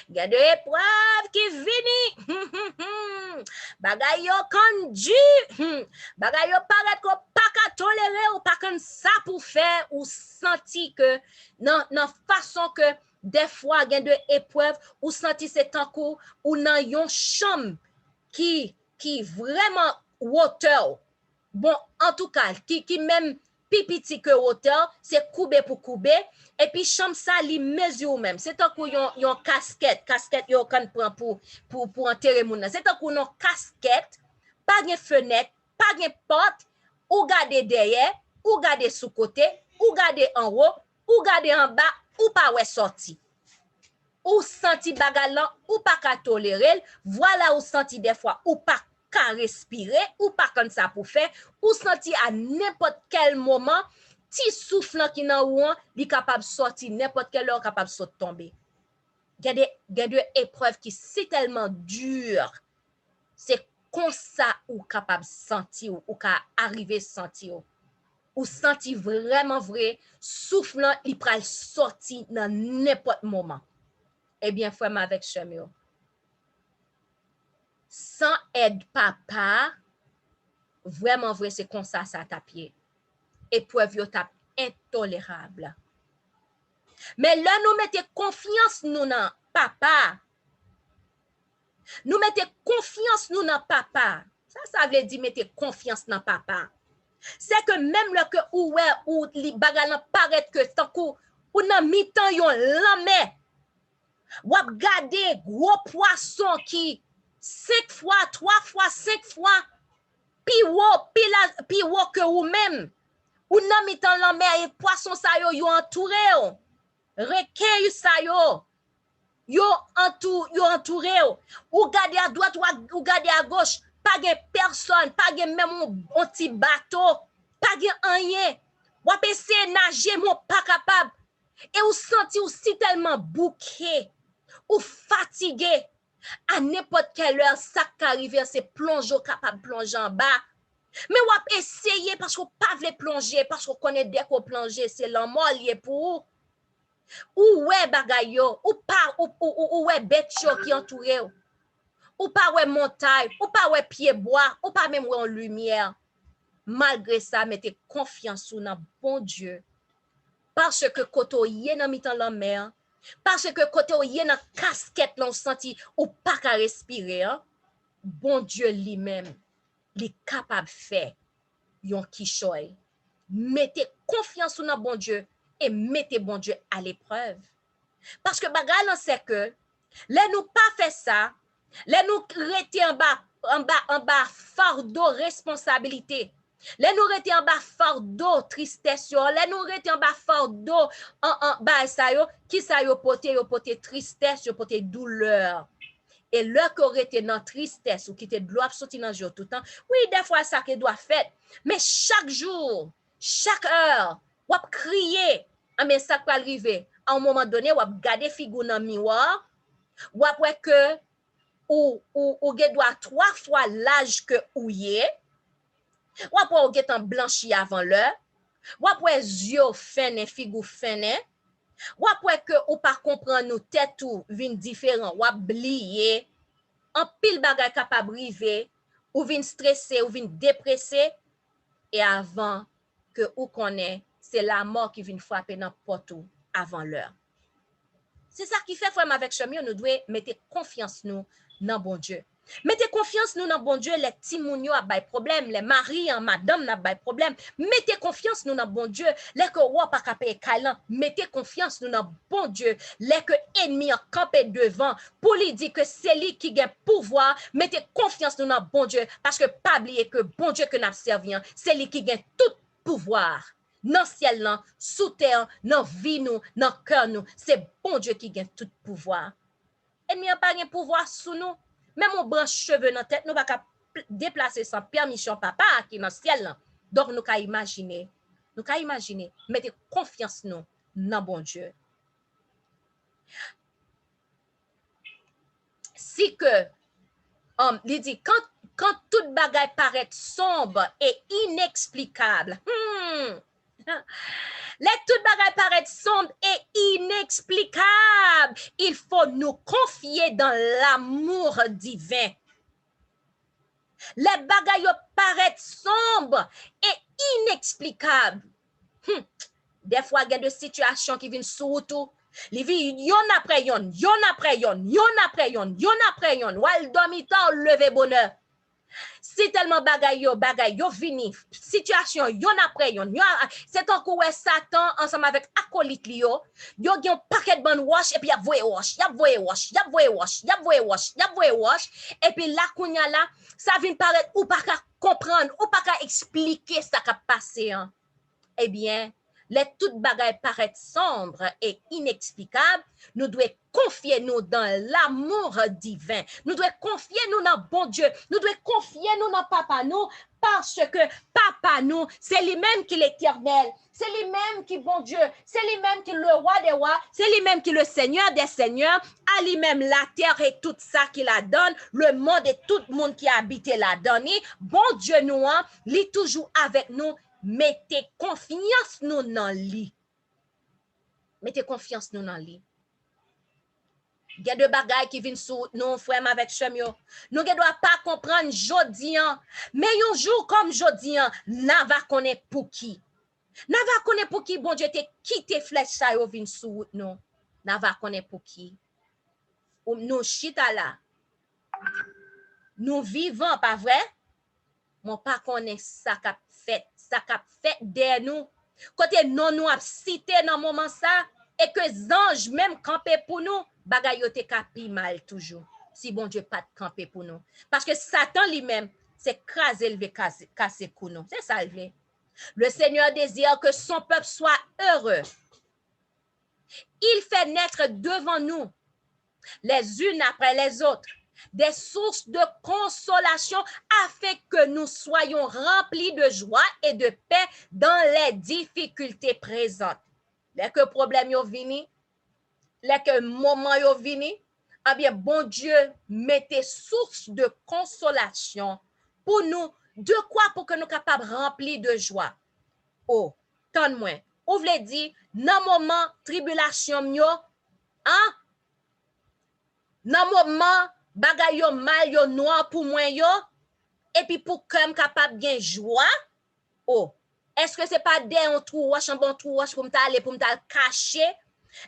y a des épreuves qui viennent. Bagay yo conduit, bagay yo paraît qu'on pas qu'à tolérer ou pas comme ça pour faire ou sentir que non façon que des fois il y a des épreuves ou sentir c'est tant coup ou dans yon chambre qui vraiment hauteur. Bon, en tout cas, qui même pipiti que hauteur, c'est coubé pour coubé, et puis chambre ça, li mesure même. C'est un coup yon casquette yon kan prend pour enterrer moun. C'est un coup yon casquette, pas de fenêtre, pas de porte, ou gade derrière, ou gade sous côté, ou gade en haut, ou gade en bas, ou pas ouais sorti. Ou senti bagalan, ou pas qu'à tolérer, voilà ou senti des fois, ou pas qu'à respirer, ou pas comme ça pour faire, ou senti à n'importe quel moment, ti soufflant qui nan ou an, li capable sortir n'importe quelle heure, capable de tomber. Il y a des épreuves qui c'est tellement dur, c'est comme ça ou capable sentir, ou qu'à arriver sentir, ou senti vraiment vrai, soufflant, il pral sortir dans n'importe moment. Eh bien, frère, avec Chemio, sans aide papa, vraiment vrai, c'est comme ça tape. Épreuve yo tape intolérable. Mais là, nous mettons confiance nous dans papa. Nous mettons confiance nous dans papa. Ça veut dire mettez confiance dans papa. C'est que même là que ou li bagalan paraît que tant ou nan mi-temps yon lamè, ou ap gade gros poisson qui 5 fois, 3 fois, 5 fois, pi wo que ou même. Ou nan mitan la mer et poisson sa yo entouré yo. Requin sa yo entouré yo. Ou gade à droite ou gade à gauche, pas de personne, pas de même un petit bateau, pas de rien. Ou ap essayer nager mon pas capable. Et ou senti aussi tellement bouqué, ou fatigué. À n'importe quelle heure ça qu'arrive c'est plonger capable plonger en bas. Mais on va essayer parce qu'on pas veut plonger, parce qu'on connaît dès qu'on plonge, c'est la mort lié pour ou ouais bagay yo, ou pas ou ouais bête qui entouré ou pas ouais montagne, ou pas ouais pied bois, ou pas même ouais en lumière. Malgré ça, mettez confiance dans bon Dieu. Parce que koto yé nan mitan la mer, parce que koto yé nan casquette l'on senti ou pas qu'à respirer, hein? Bon Dieu lui-même li capable faire yon kishoy. Mettez confiance dans bon Dieu et mettez bon Dieu à l'épreuve. Parce que bagay c'est que les nous pas fait ça, les nous rete en bas fardeau responsabilité. Les nous rete en bas fardeau tristesse, les nous rete en bas fardeau en bas ça yo qui ça yo pote tristesse, yo pote douleur. Et là qu'on était dans tristesse ou qui était de l'eau sorti dans jour tout le temps, oui, des fois ça que doit faire, mais chaque jour, chaque heure, ou crier, mais ça peut arriver. À un moment donné, ou garder figure dans le miroir, ou après que ou doit 3 fois l'âge que ou y est, ou après ou get en blanchi avant l'heure, ou après yeux fene figure fene, ou après que ou pas comprendre nos têtes ou vin différent, ou oublier en pile bagay capable river, ou vin stressé ou vin dépressé, et avant que ou connaît, c'est la mort qui vient frapper dans porte avant l'heure. C'est ça qui fait frère avec Chemio, nous devons mettre confiance nous dans bon Dieu. Mettez confiance nous dans bon Dieu, les petits mounio a bay problème, les maris en madame n'a bay problème. Mettez confiance nous dans bon Dieu, les que roi pas capé kailan, mettez confiance nous dans bon Dieu, les que ennemi en campé devant pour lui dire que c'est lui qui a pouvoir, mettez confiance nous dans bon Dieu parce que pas oublier que bon Dieu que n'a servi, c'est lui qui a tout pouvoir dans le ciel, là, sous terre, dans la vie, nous, dans le cœur, nous. C'est bon Dieu qui gagne tout pouvoir. Ennemi n'a pas de pouvoir sous nous. Même on branche cheveux dans la tête, nous ne pouvons pas déplacer sans permission papa qui est dans le ciel. Là. Donc, nous pouvons imaginer. Mettez confiance nous dans bon Dieu. Si que, il dit, quand toute bagaille paraît sombre et inexplicable, les toutes bagailles paraissent sombres et inexplicables, il faut nous confier dans l'amour divin. Les bagailles paraissent sombres et inexplicables. Des fois, il y a des situations qui viennent surtout. Les vies, yon après yon. Ou dormi tant, lever bonheur. Si tellement bagay yo vini, situation yon après yon, c'est un coup Satan ensemble avec acolyte li yo gen paquet ban wash et puis y a voye wash et puis la kounya là, ça vient paraître ou pas comprendre, ou pas expliquer ça qui a passé. Hein. Eh bien, les toutes bagailles paraissent sombres et inexplicables, nous devons confier nous dans l'amour divin. Nous devons confier nous dans bon Dieu. Nous devons confier nous dans papa nous, parce que papa nous, c'est lui-même qui est l'éternel. C'est lui-même qui est bon Dieu. C'est lui-même qui est le roi des rois. C'est lui-même qui est le seigneur des seigneurs. À lui-même la terre et tout ça qu'il la donne. Le monde et tout le monde qui habite la donne. Bon Dieu nous, il est toujours avec nous. Mettez confiance nous dans lui. Mettez confiance nous dans lui. Il y a des bagailles qui viennent sur nous, frères, avec chemio. Nous ne devons pas comprendre jodi, mais un jour comme jodi, nous va connaître pour qui. Nous va connaître pour qui, bon Dieu, te quitté flèche ça yo vinn sur nous. Nous va connaître pour qui. Nous chita là. Nous vivons, pas vrai? Mon pas connaît ça qu'a fait derrière nous. Côté non nous a cité dans moment ça et que anges même camper pour nous, bagay yo te kapi mal toujours. Si bon Dieu pas de camper pour nous. Parce que Satan lui-même, c'est craser lever casser pour nous. C'est ça le. Le Seigneur désire que son peuple soit heureux. Il fait naître devant nous, les unes après les autres, des sources de consolation afin que nous soyons remplis de joie et de paix dans les difficultés présentes. Dès que problème yo vini, dès que moment yo vini, eh bien bon Dieu mettez source de consolation pour nous. De quoi pour que nous capables remplis de joie? Oh, tant moins. Ou vle di, nan moment tribulation yo, hein? Nan moment bagay yo mal yo noir pour moi yo, et puis pour que m capable gen joie, oh, est-ce que c'est pas des un trou wash, un bon trou wash pour m'aller pour m'aller cacher?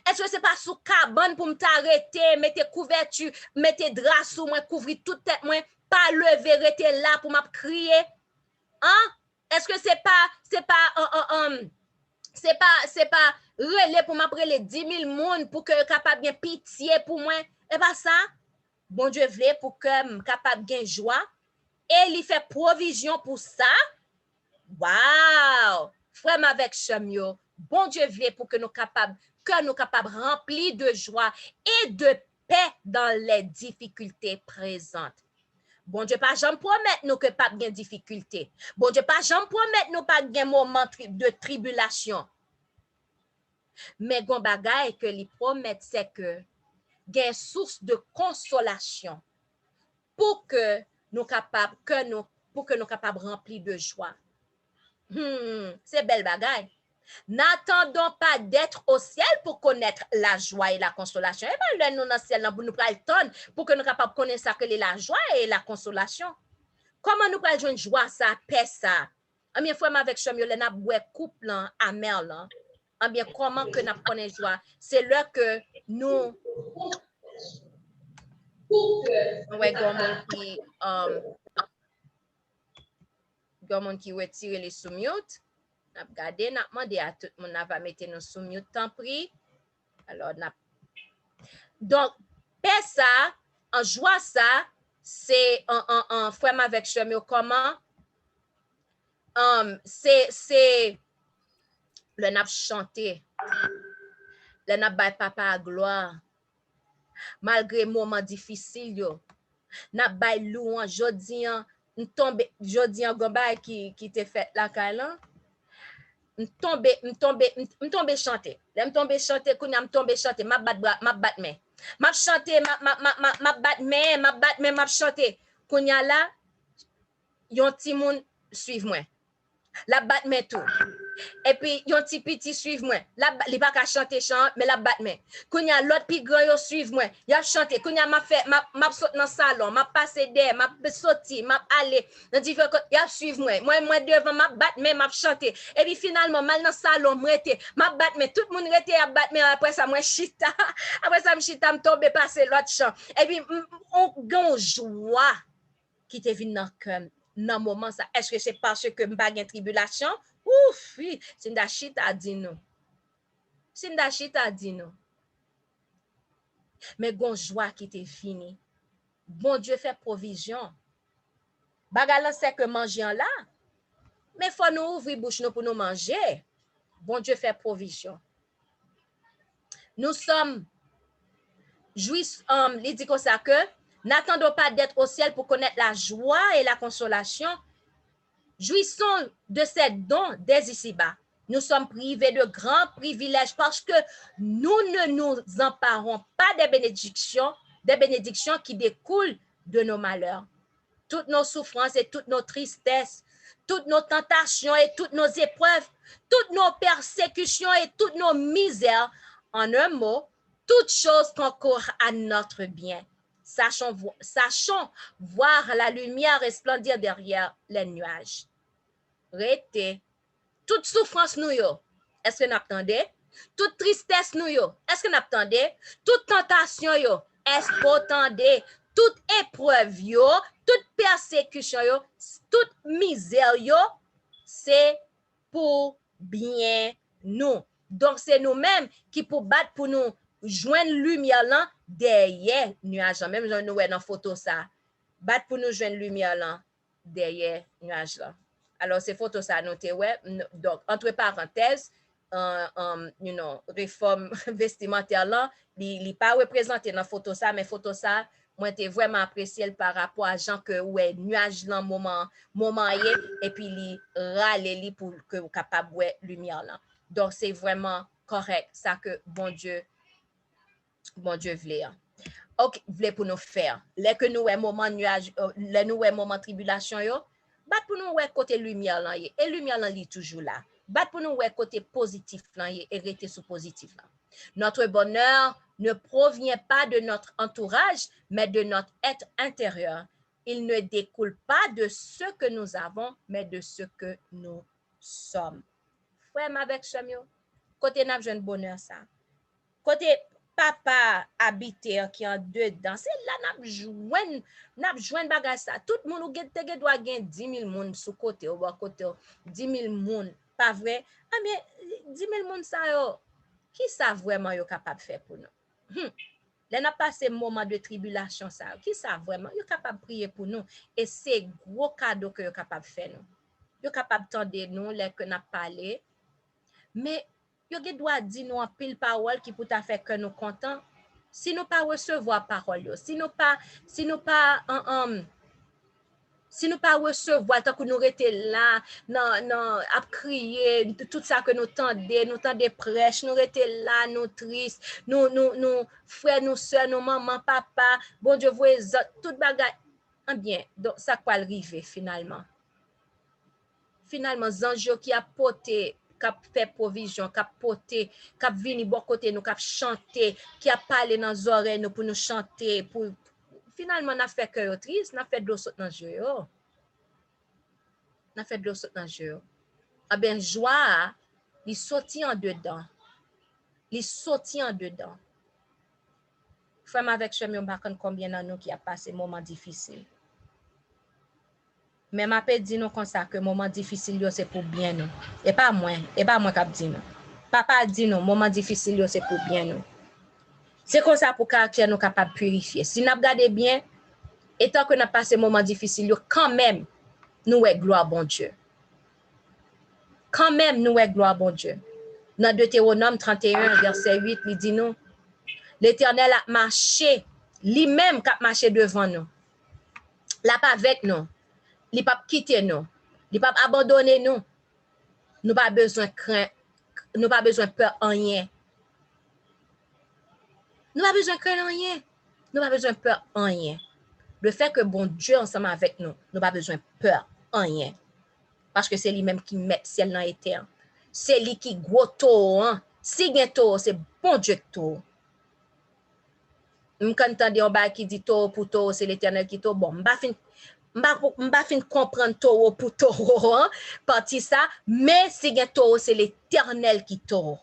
Est-ce que c'est pas sous cabane pour m'arrêter, mettre couverture, mettre drap sous moi, couvrir toute tête moi, pas lever rester là pour m'a crier? Hein? Est-ce que c'est pas relais pour m'appeler 10 000 monde pour que capable bien pitié pour moi? Et pas ça? Bon Dieu voulait pour que capable bien joie et il fait provision pour ça. Wow! Frère avec chamio, bon Dieu voulait pour que nous capables remplis de joie et de paix dans les difficultés présentes. Bon Dieu pas jamais promettre nous que pas de difficulté. Bon Dieu pas jamais promettre nous pas de moment de tribulation. Mais gon bagay que li promettre c'est que gain source de consolation pour que nous capables remplis de joie. C'est belle bagaille. N'attendons pas d'être au ciel pour connaître la joie et la consolation. Et bien, nous dans le ciel, nous prenons le temps pour que nous soyons capables de connaître ça que la joie et la consolation. Comment nous prenons une joie, ça, paix, ça? Eh bien, frère, avec Chomio, nous avons un couple amer, là. Eh bien, comment que nous prenons joie? C'est là que nous... Ouais, gommon qui retire les sous-mute. N'a regardé, n'a demandé à tout le monde va mettre nos sous-mute temps pris. Alors donc paix ça, en joie ça, c'est en frère avec chemio comment c'est le n'a chanté, le n'a bay papa à gloire, malgré moment difficile yo, n'a bay louange, jodi an gomba qui te fait la kailan, m'tombe chanter, m'tombe chanter, kounya m'tombe chanter, m'a bat men, m'a chanter, m'a bat men, m'a chanter, kounya la, yon ti moun suive moi. La bat men tout. Et puis, yon ti petit suive moi. Li pa ka chante chant, mais la bat men. Kounya l'autre pi grand yo suive moi. Ya chante. Kounya m'a saute dans salon, m'a passé der, m'a sorti, m'a aller dans différents côtés. Ya suive moi. Moi devant m'a bat men, m'a chanter. Et puis finalement, mal dans salon, m'a bat men. Tout le monde rete à bat men. Après ça, moi chita. Après ça, m'chita m'tombe passer l'autre chant. Et puis, on gon joie qui te vient dans cœur. Dans moment ça, est-ce que c'est parce que m'pa gen tribulation? Ouf, oui, c'est ndachita dit nous. C'est ndachita dit nous. Mais gon joie qui te fini. Bon Dieu fait provision. Bagala c'est que manger en là. Mais faut nous ouvrir bouche nous pour nous manger. Bon Dieu fait provision. Nous sommes jouissons, il dit comme ça que n'attendons pas d'être au ciel pour connaître la joie et la consolation. Jouissons de ces dons dès ici-bas. Nous sommes privés de grands privilèges parce que nous ne nous emparons pas des bénédictions qui découlent de nos malheurs. Toutes nos souffrances et toutes nos tristesses, toutes nos tentations et toutes nos épreuves, toutes nos persécutions et toutes nos misères, en un mot, toutes choses concourent à notre bien. Sachons voir la lumière resplendir derrière les nuages. Rete. Toute souffrance nous yo, est-ce que nous attendez? Toute tristesse nous yo, est-ce que nous attendez? Toute tentation yo, est-ce que vous attendez? Toute épreuve yo, toute persécution yo, toute misère yo, c'est pour bien nous. Donc c'est nous-mêmes qui pour battre pour nous joindre lumière là derrière nuage. Même nous ouais dans photo ça. Battre pour nous joindre lumière là derrière nuage là. Alors ces photos ça noté ouais. Donc entre parenthèses réforme vestimentaire là, il pas représenté dans photo ça, mais photo ça moi t'ai vraiment apprécié par rapport à gens que ouais nuage là moment et puis il râler pour que vous capable ouais lumière là. Donc c'est vraiment correct ça que bon Dieu voulait. OK, voulait pour nous faire. Les que nous ouais moment nuage, les nous ouais moment tribulation yo, bat pour nous ouais côté lumière là et lumière là li toujours là. Bat pour nous ouais côté positif là et rester sous positif là. Notre bonheur ne provient pas de notre entourage, mais de notre être intérieur. Il ne découle pas de ce que nous avons, mais de ce que nous sommes. Frère avec Chamio, côté n'a jeune bonheur ça. Côté papa habité qui en dedans, c'est là n'a joine bagage ça. Tout le monde te doit gagner 10 000 moun sous côté ou bas côté 10 000 moun, pas vrai? Ah mais 10 000 moun ça yo, qui ça vraiment yo capable faire pour nous? Là n'a passé moment de tribulation ça, qui ça vraiment yo capable prier pour nous et c'est gros cadeau que yo capable faire nous. Yo capable tendre nous les que n'a parlé. Mais yo doit dire nous en pile parole qui pour ta faire que nous content. Si nous pas recevoir parole yo, si nous pas recevoir tant que nous rester là non à crier tout ça que nous tendez prêche, nous rester là nous triste, nous frères, nous sœurs, nous maman, papa, bon Dieu voyez toute bagaille bien. Donc ça quoi arriver finalement Zanjo qui a porté cap fait provision, cap porter, cap vini bon côté nous, cap chanter, qui a parlé dans nos oreilles nous pour nous chanter, pour finalement n'a fait que triste, n'a fait de l'eau saute dans jeu. N'a fait de l'eau saute dans jeu. Ah ben joie, il sorti en dedans. Il sorti en dedans. Femme avec chemin pas combien dans nous qui a passé moment difficile. Mais m'a pas dit nous comme ça que moment difficile c'est pour bien nous. Et pas moi qui dit nous. Papa dit nous moment difficile c'est pour bien nous. C'est comme ça pour caractère nous capable purifier. Si nous regardez bien, et tant que nous passé moment difficile quand même nous est gloire bon Dieu. Quand même nous est gloire bon Dieu. Dans Deutéronome 31, verset 8, il dit nous, l'Éternel a marché, lui-même qui a marché devant nous. Là pas avec nous. Il pas quitter nous. Il pas abandonner nous. Nous pas besoin craindre, nous pas besoin peur en rien. Nous pas besoin craindre rien. Nous pas besoin peur en rien. Le fait que bon Dieu ensemble avec nous, nous pas besoin peur en rien. Parce que c'est lui-même qui met ciel dans la terre. C'est lui qui gros tôt, hein. Si gen tôt, c'est bon Dieu tôt. Quand entendre un bail qui dit tôt pour tôt, c'est l'Éternel qui tôt. Bon, m'ba fin comprendre tôt pour tôt, hein, parti ça, mais si gen tôt, c'est l'Éternel qui tôt.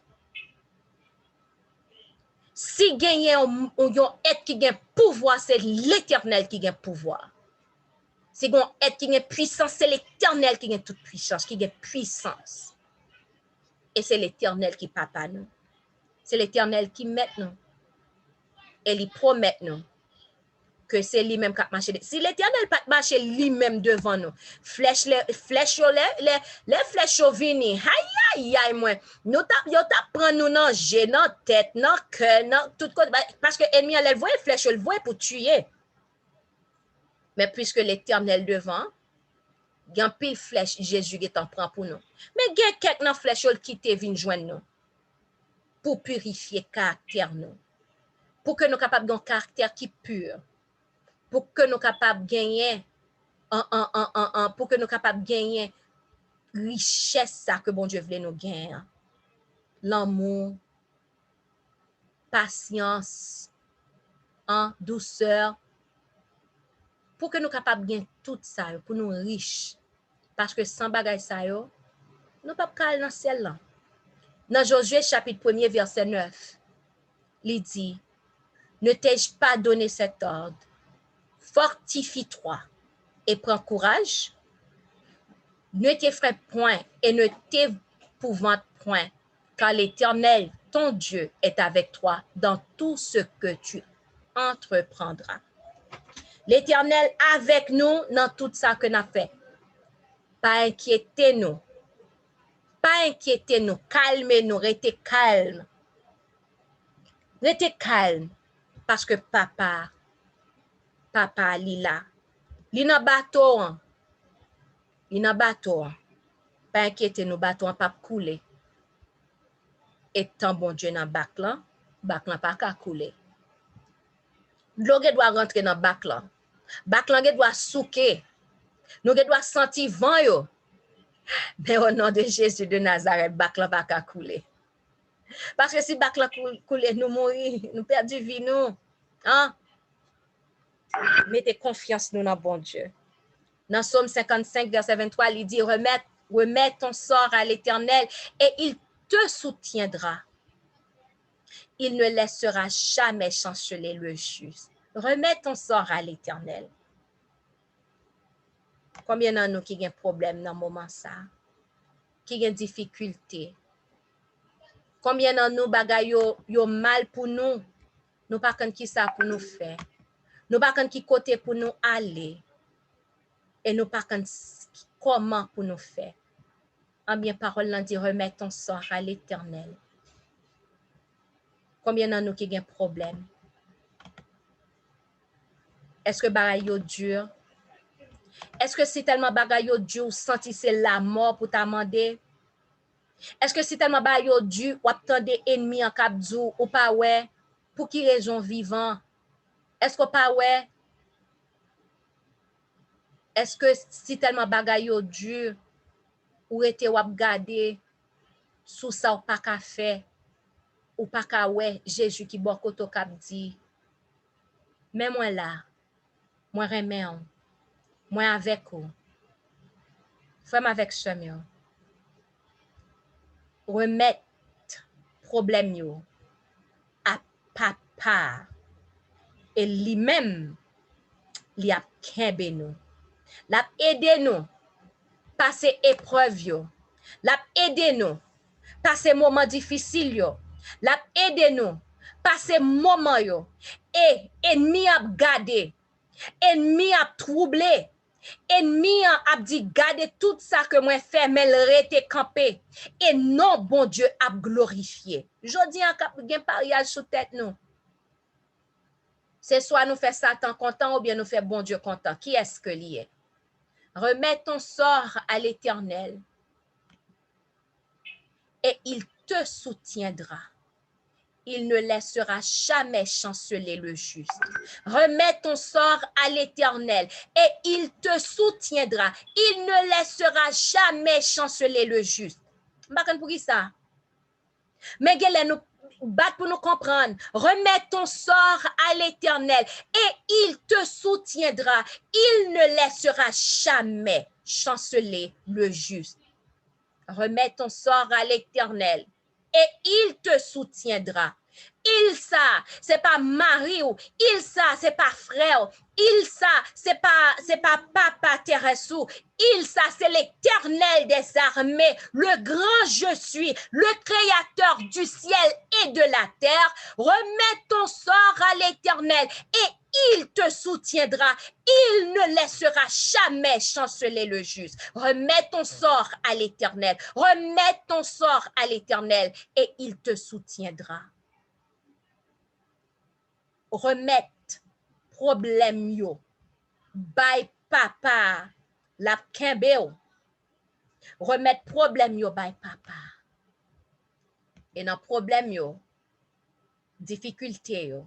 Si gen un être qui gen pouvoir, c'est l'Éternel qui gen pouvoir. Si gen être qui gen puissance, c'est l'Éternel qui gen toute puissance, qui gen puissance. Et c'est l'Éternel qui papa nous. C'est l'Éternel qui met nous. Et il promet nous que c'est lui-même qui a marché. Si l'Éternel pas marché lui-même devant nous, flèche les flèches vini, aïe moi. Nous t'a prendre nous dans jeu, dans tête, dans cœur, dans tout côté parce que l'ennemi elle voit flèche, le voit pour tuer. Mais puisque l'Éternel devant, il y a pile flèche Jésus qui t'en prend pour nous. Mais il y a quelques flèches qui te viennent joindre nous pour purifier caractère nous. Pour que nous capables d'un caractère qui pur. Pour que nous capables de gagner pour que nous capables de gagner richesse ça que bon Dieu voulait nous gagner. L'amour, patience, douceur. Pour que nous capables de gagner tout ça, pour nous riches. Parce que sans bagay ça yo, nous pas cal dans ciel là. Dans Josué chapitre 1er verset 9, il dit: ne t'ai-je pas donné cet ordre? Fortifie-toi et prends courage. Ne t'effraie point et ne t'épouvante point, car l'Éternel, ton Dieu, est avec toi dans tout ce que tu entreprendras. L'Éternel avec nous dans tout ça que nous avons fait. Pas inquiétez-nous. Pas inquiétez-nous. Calmez-nous. Restez calme. Restez calme. Parce que papa, Lila. Lina bateau. Lina bateau. Pas inquiétez-nous, bateau pas couler. Et tant bon Dieu dans bac là pas qu'à couler. L'eau doit rentrer dans bac là doit souquer. Nous doit sentir vent yo. Mais au nom de Jésus de Nazareth, bac là pas qu'à couler. Parce que si bac là couler, nous mourir, nous perdre vie nous. Hein? Mettez confiance nous dans bon Dieu. Dans Psaume 55, verset 23, il dit: remets ton sort à l'Éternel et il te soutiendra. Il ne laissera jamais chanceler le juste. Remets ton sort à l'Éternel. Combien d'entre nous qui ont problème dans ce moment ça? Qui ont difficulté? Combien d'entre nous bagay yo mal pour nous? Nous pas quand qui ça pour nous faire. Nous pas quand qui côté pour nous aller. Et nous pas quand comment pour nous faire. En bien parole là dit: remets ton sort à l'Éternel. Combien d'entre nous qui ont problème? Est-ce que bagay yo dur? Est-ce que c'est tellement bagay yo dur ou senti c'est la mort pour t'amender? Est-ce que c'est tellement bagay yo dur ou attendre ennemi en cap dou ou pas ouais? Pour qui raison vivant? Est-ce que pas ouais? Est-ce que c'est tellement bagay yo dur ou ete ou ap gade sous ça ou pas ka fait ou pas ka ouais Jésus qui bon koto kap di: mais moi là, moi remè ou, moi avec ou. Femme avec chemin. Remettre problème yo à papa et lui-même li ap kembe nous. L'ap aide nous passer épreuve yo. L'ap aide nous passer moment difficile yo. L'ap aide nous passer moment yo. Et ennemi ap gade, ennemi ap troublé, Ennemi a dit, gardez tout ça que moi fait, mais le rete campé. Et non, bon Dieu a glorifié. Je dis, il y a un pariage sous tête, nous. C'est soit nous fait Satan content ou bien nous fait bon Dieu content. Qui est-ce que lié? Remets ton sort à l'Éternel et il te soutiendra. Il ne laissera jamais chanceler le juste. Remets ton sort à l'Éternel et il te soutiendra. Il ne laissera jamais chanceler le juste. M'bakane pour qui ça? Mais nous bat pour nous comprendre. Remets ton sort à l'Éternel et il te soutiendra. Il ne laissera jamais chanceler le juste. Remets ton sort à l'Éternel et il te soutiendra. Il ça, c'est pas mari ou il ça, c'est pas frère. Il ça, c'est pas papa Thérèse. Il ça, c'est l'Éternel des armées, le grand je suis, le créateur du ciel et de la terre. Remets ton sort à l'Éternel et il te soutiendra. Il ne laissera jamais chanceler le juste. Remets ton sort à l'Éternel. Remets ton sort à l'Éternel et il te soutiendra. Remettre problème yo by papa la kembe yo. Remettre problème yo by papa. Et dans problème yo, difficulté yo,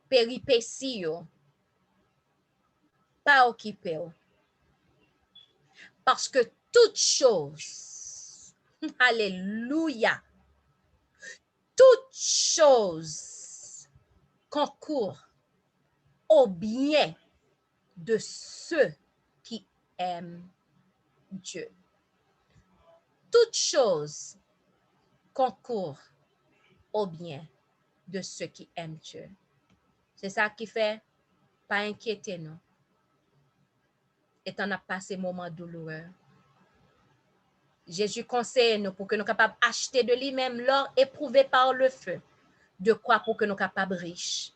péripétie yo, pas occupé yo. Parce que toute chose, alléluia, toute chose concourt au bien de ceux qui aiment Dieu. Toute chose concourt au bien de ceux qui aiment Dieu. C'est ça qui fait, pas inquiéter nous. Et on a passé moment douloureux. Jésus conseille nous pour que nous soyons capables d'acheter de lui-même l'or éprouvé par le feu. De quoi pour que nous soyons capables riches.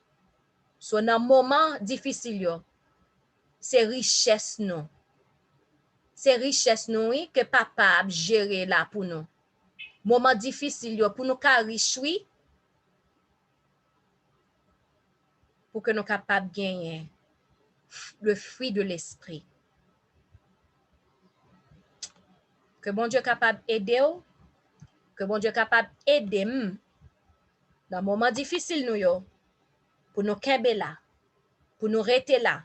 So, dans un moment difficile, c'est richesse nous. C'est richesse nous oui, que papa a géré là pour nous. Moment difficile, pour nous soyons riches, oui, pour que nous soyons capables de gagner le fruit de l'esprit. Que bon Dieu est capable d'aider, que bon Dieu est capable d'aider dans un moment difficile, nous, pour nous kembe là, pour nous rester là,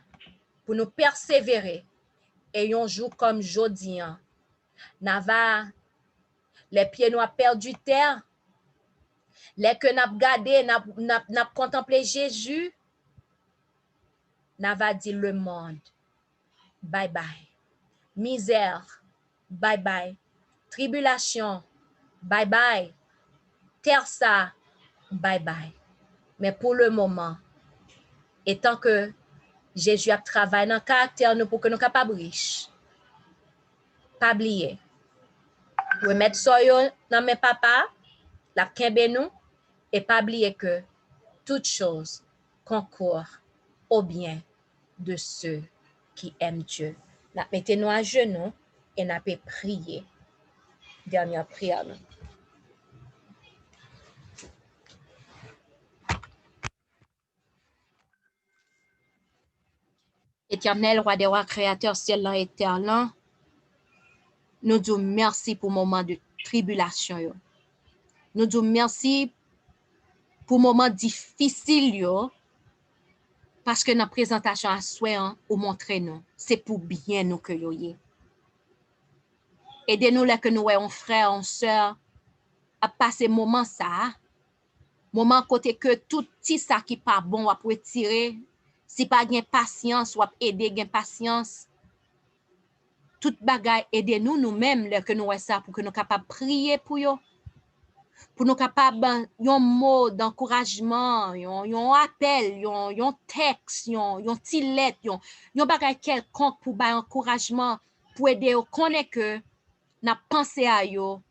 pour nous persévérer. Et un jour comme jodi, nava les pieds nous a perdu terre, les que n'a gardé, n'a contemplé Jésus, nava dit le monde, bye bye, misère, bye bye, tribulation, bye bye, terre ça, bye bye. Mais pour le moment, et tant que Jésus a travaillé dans le caractère nous pour que nous soyons capables de riches, pas oublier. Remettre ça dans mes papas, la kembe nous, et pas oublier que toute chose concourt au bien de ceux qui aiment Dieu. Mettez-nous à genoux et nous pouvons prier. Dernière prière. Éternel, roi des rois, créateur, ciel et terre, nous disons merci pour le moment de tribulation. Nous disons merci pour le moment difficile parce que dans la présentation à soi, ou montrer nous, c'est pour bien nous que nous. Aidez-nous là que nous ayons frère, en soeur, à passer moment ça, moment côté que tout petit ça qui pas bon à retirer, si pas gain patience ou aider gain patience. Tout bagay aidez-nous nous-mêmes là que nous ayons ça pour que nous capables prier pour yo. Pour nous capables un mot d'encouragement, un appel, un texte, un petit lettre, un bagay quelconque pour ba encouragement pour aider au connaître que n'a pensé à yo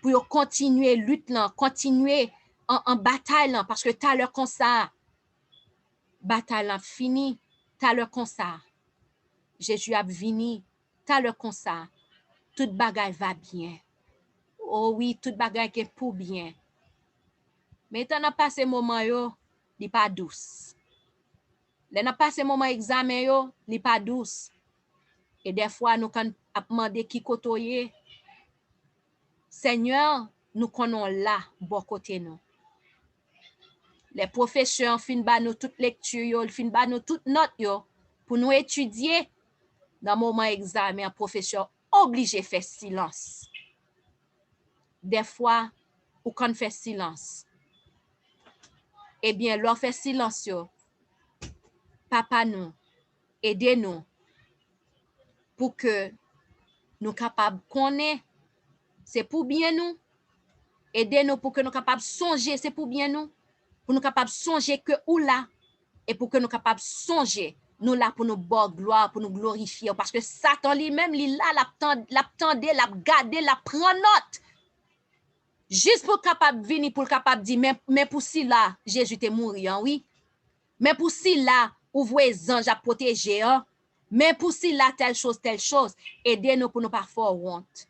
pour continuer lutte là, continuer en bataille là parce que t'as l'heure comme ça bataille là fini, t'as l'heure comme ça Jésus a vini, t'as le comme ça. Tout bagay va bien. Oh oui, tout bagay est pour bien. Mais t'en as passé moment yo, li pas douce. L'en a passé moment examen yo, li pas douce. Et des fois, nous quand a demandé qui kotoye, Seigneur, nous connaissons là, bon côté nous. Les professeurs fin ba nous toute lecture yo, fin ba nous toute note yo, pour nous étudier. Dans le moment examen, professeur obligé de faire silence. Des fois, ou quand fait silence. Eh bien, leur fait silence yo. Papa nous, aidez-nous pour que nous capables de connaître, c'est pour bien nous. Aidez-nous pour que nous capables de songer, c'est pour bien nous. Pour nous capables de songer que ou là, et pour que nous capables de songer, nous là pour nous bonne gloire, pour nous glorifier. Parce que Satan lui-même, il là, l'attendait, l'a gardé, l'a prend note. Juste pour capable venir, pour capable dire, mais pour si là, Jésus t'est mort, oui. Mais pour si là, ouvrez les anges à protéger, hein. Mais pour si là, telle chose, aidez-nous pour nous pas faire honte.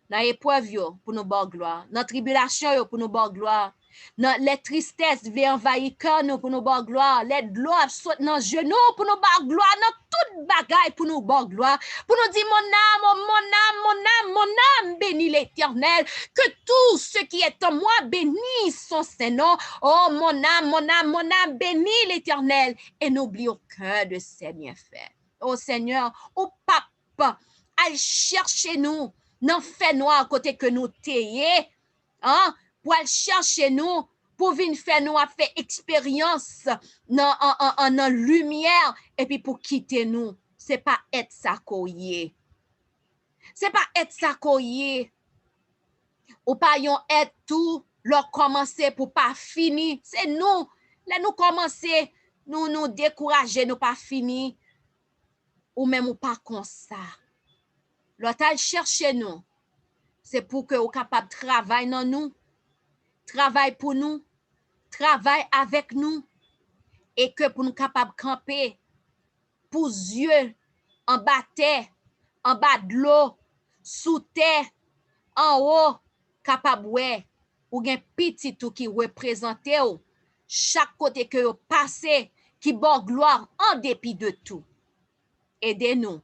Dans l'épreuve, pour nous bonne gloire. Dans la tribulation, pour nous bonne gloire. Dans les tristesses, viennent envahir cœur nous pour nous bonne gloire. Les gloires sautent dans les genoux pour nous bonne gloire. Dans toute bagaille pour nous bonne gloire. Pour nous dire, mon âme, bénis l'Éternel. Que tout ce qui est en moi bénisse son Saint-Nom. Oh, mon âme, bénis l'Éternel. Et n'oublie aucun de ses bienfaits. Oh Seigneur, oh Papa, allez chercher nous. Nan fait noir côté que nous t'ayez, hein, pour aller chercher nous, pour venir faire nous à faire expérience en lumière, et puis pour quitter nous. C'est pas être ça koye. C'est pas être ça koye. Ou pas yon être tout, leur commencer pour pas finir. C'est nous, là nous commencer, nous décourager, nous pas finir. Ou même ou pas comme ça. L'autre chercher nous, c'est pour que vous capable de travailler dans nous, travail pour nous, travail avec nous, et que pour nous capable de camper, pour yeux, en bas terre, en bas de l'eau, sous terre, en haut, capable ouais, ou gen petit tout qui représente chaque côté que vous passez, qui bon gloire en dépit de tout. Aidez-nous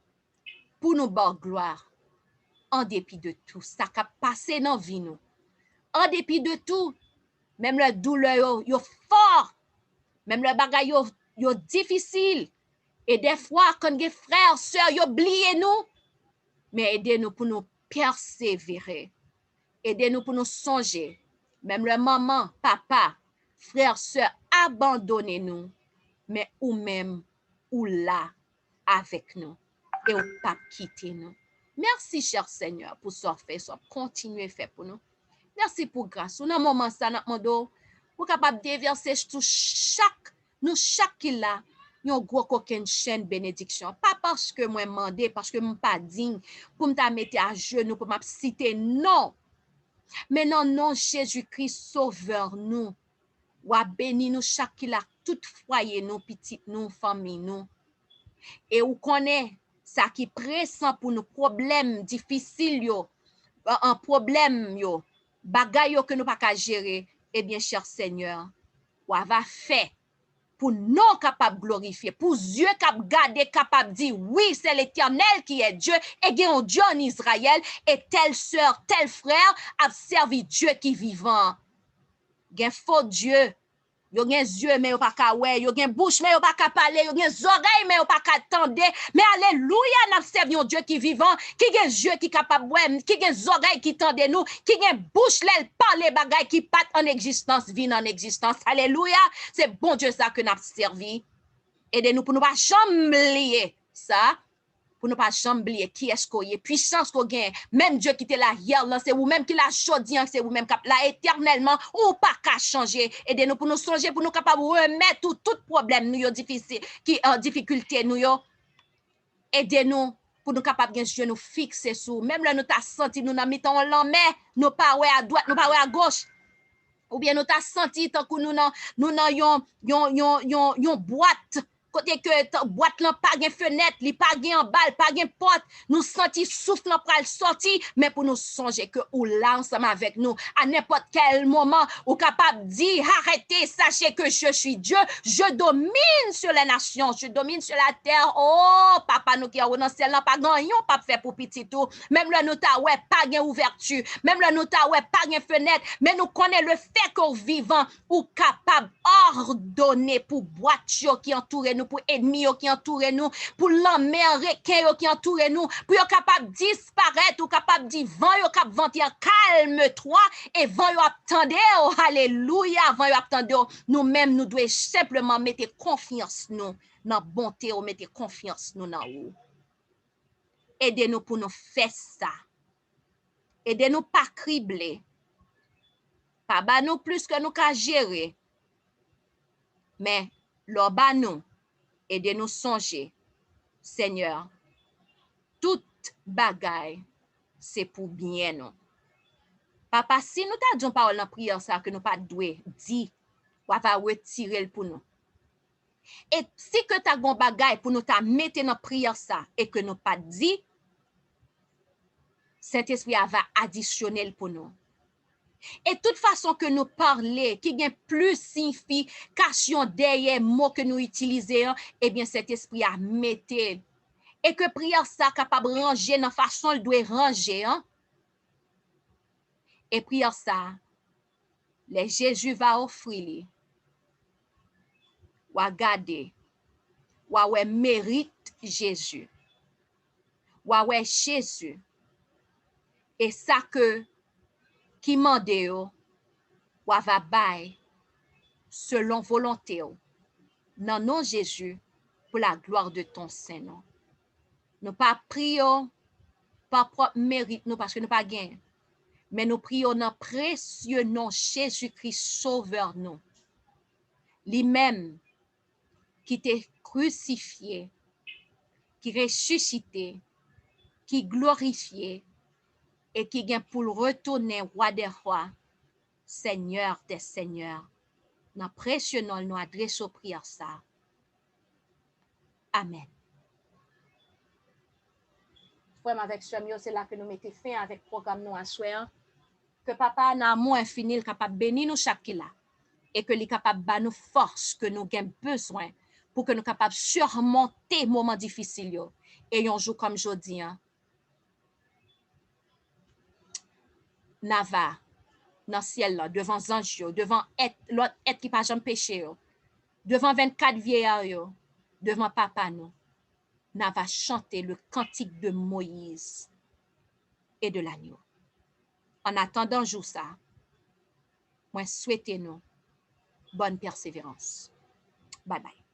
pour nous bon gloire. En dépit de tout, ça qui a passé dans la vie nous. En dépit de tout, même le douleur yo fort, même le bagay yo difficile. Et des fois, quand les frères, sœurs, yo oublié nous, mais aidez-nous pour nous persévérer. Aidez-nous pour nous songer. Même le maman, papa, frères, sœurs, abandonnez-nous, mais ou même, ou là, avec nous, et ou pas quitter nous. Merci, cher Seigneur, pour ce fait, ça continuer à faire pour nous. Merci pour grâce. Dans un moment, ça n'a pas pour capable déverser tout chaque qui là, yon gros coquin chaîne bénédiction. Pas parce que moi demandé, parce que je pas digne pour me mettre à genoux, pour me citer, non. Mais non, Jésus-Christ, sauveur nous. Ou a béni nous chaque qui là, tout foyer nous, petit nous, famille nous. Et ou connaît ça qui pressant pour nos problèmes difficiles yo, un problème yo, bagay yo que nous pas ka gérer, eh bien cher Seigneur, ou va faire pour nous capable glorifier, pour Dieu cap garder capable dire oui, c'est l'Éternel qui est Dieu et il y a un Dieu en Israël et telle sœur, tel frère a servi Dieu qui vivant. Gen faux Dieu. Yo gen yeux mais yo pas ka wè, yo gen bouche mais yo pas ka parler, yo gen oreilles mais yo pas ka tendre, mais alléluia n'a servi un Dieu qui vivant, qui gen yeux qui capable wè, qui gen oreilles qui tende nous, qui gen bouche l'elle parler bagay qui pat en existence, vin en existence. Alléluia, c'est bon Dieu ça que n'a servi. Aidez-nous pour nous pas jamais oublier ça. Pour ne pas jamais oublier qui est-ce qu'on est, puissance qu'on gagne, même Dieu qui était là hier, c'est vous-même qui l'a choisi, c'est vous-même qui là éternellement, ou pas qu'à changer. Aidez-nous pour nous songer, pour nous capables de remettre tout problème, nous, difficile, qui en difficulté, nous, aidez-nous pour nous capables de nous fixer sur, même là, nous t'a senti, nous n'avons pas l'en nous pas à droite, nous pas à gauche. Ou bien nous t'a senti tant que nous yon boîte côté que boîte là pas gen fenêtre, li pas gen en balle, pas gen porte, nous senti souffle là pral sorti, mais pour nous songer que ou là ensemble avec nous à n'importe quel moment ou capable dire arrêtez, sachez que je suis Dieu, je domine sur les nations, je domine sur la terre. Oh papa nous qui dans le ciel là pas gagnon pas faire pour petit tout, même le nous ta ouais pas gen ouverture, même le nous ta ouais pas gen fenêtre, mais nous connaît le fait qu'on vivant ou capable ordonner pour boîte qui entoure nous, pour ennemis qui entoure nous, pour l'emmerde qui entoure nous, pour yo capable disparaître ou capable dire vent yo cap venter calme-toi et vent yo attendez oh alléluia vent yo attendez nous même nous devons simplement mettre confiance nous dans bonté ou mettre confiance nous dans ou aidez-nous pour nous faire ça, aidez-nous pas cribler, pas ba nous plus que nous ka gérer, mais l'or ba nous aidez-nous songer Seigneur, toute bagaille, c'est pour bien nous. Papa, si nous t'avons parole dans prière ça que nous pas doué, dit, ou va retirer pour nous. Et si que t'as gon bagaille pour nous ta mettre dans prière ça et que nous pas dit, Saint-Esprit va additionner pour nous. Et toute façon que nous parler, qui gagne plus signification derrière mots que nous utilisons, eh bien cet esprit a metté. Et que prière ça capable ranger dans façon il doit ranger. Hein? Et prière ça, les Jésus va offrir, ou à garder, ou à mérite Jésus, ou à Jésus. Et ça que qui mande ou va bail selon volonté non non Jésus pour la gloire de ton Saint-Nom. Nous pas prions par propre mérite nous parce que nous pas gain, mais nous prions dans précieux nom Jésus-Christ sauveur nous. Lui-même qui t'est crucifié, qui ressuscité, qui glorifié et qui vient pour le retourner roi des rois, Seigneur des seigneurs. Dans précieux nom nous adressons prière ça. Amen. Frère avec Samuel, c'est là que nous mettons fin avec le programme nous à soir. Que papa n'a amour infini capable bénir nous chaque là et que lui capable de nous force que nous avons besoin pour que nous capables surmonter moments difficiles et un jour comme aujourd'hui Nava dans ciel là devant ange devant l'autre être qui pas jamais péché devant 24 vieillards devant papa nous Nava chanter le cantique de Moïse et de l'agneau. En attendant jour ça, moi souhaitez nous bonne persévérance. Bye bye.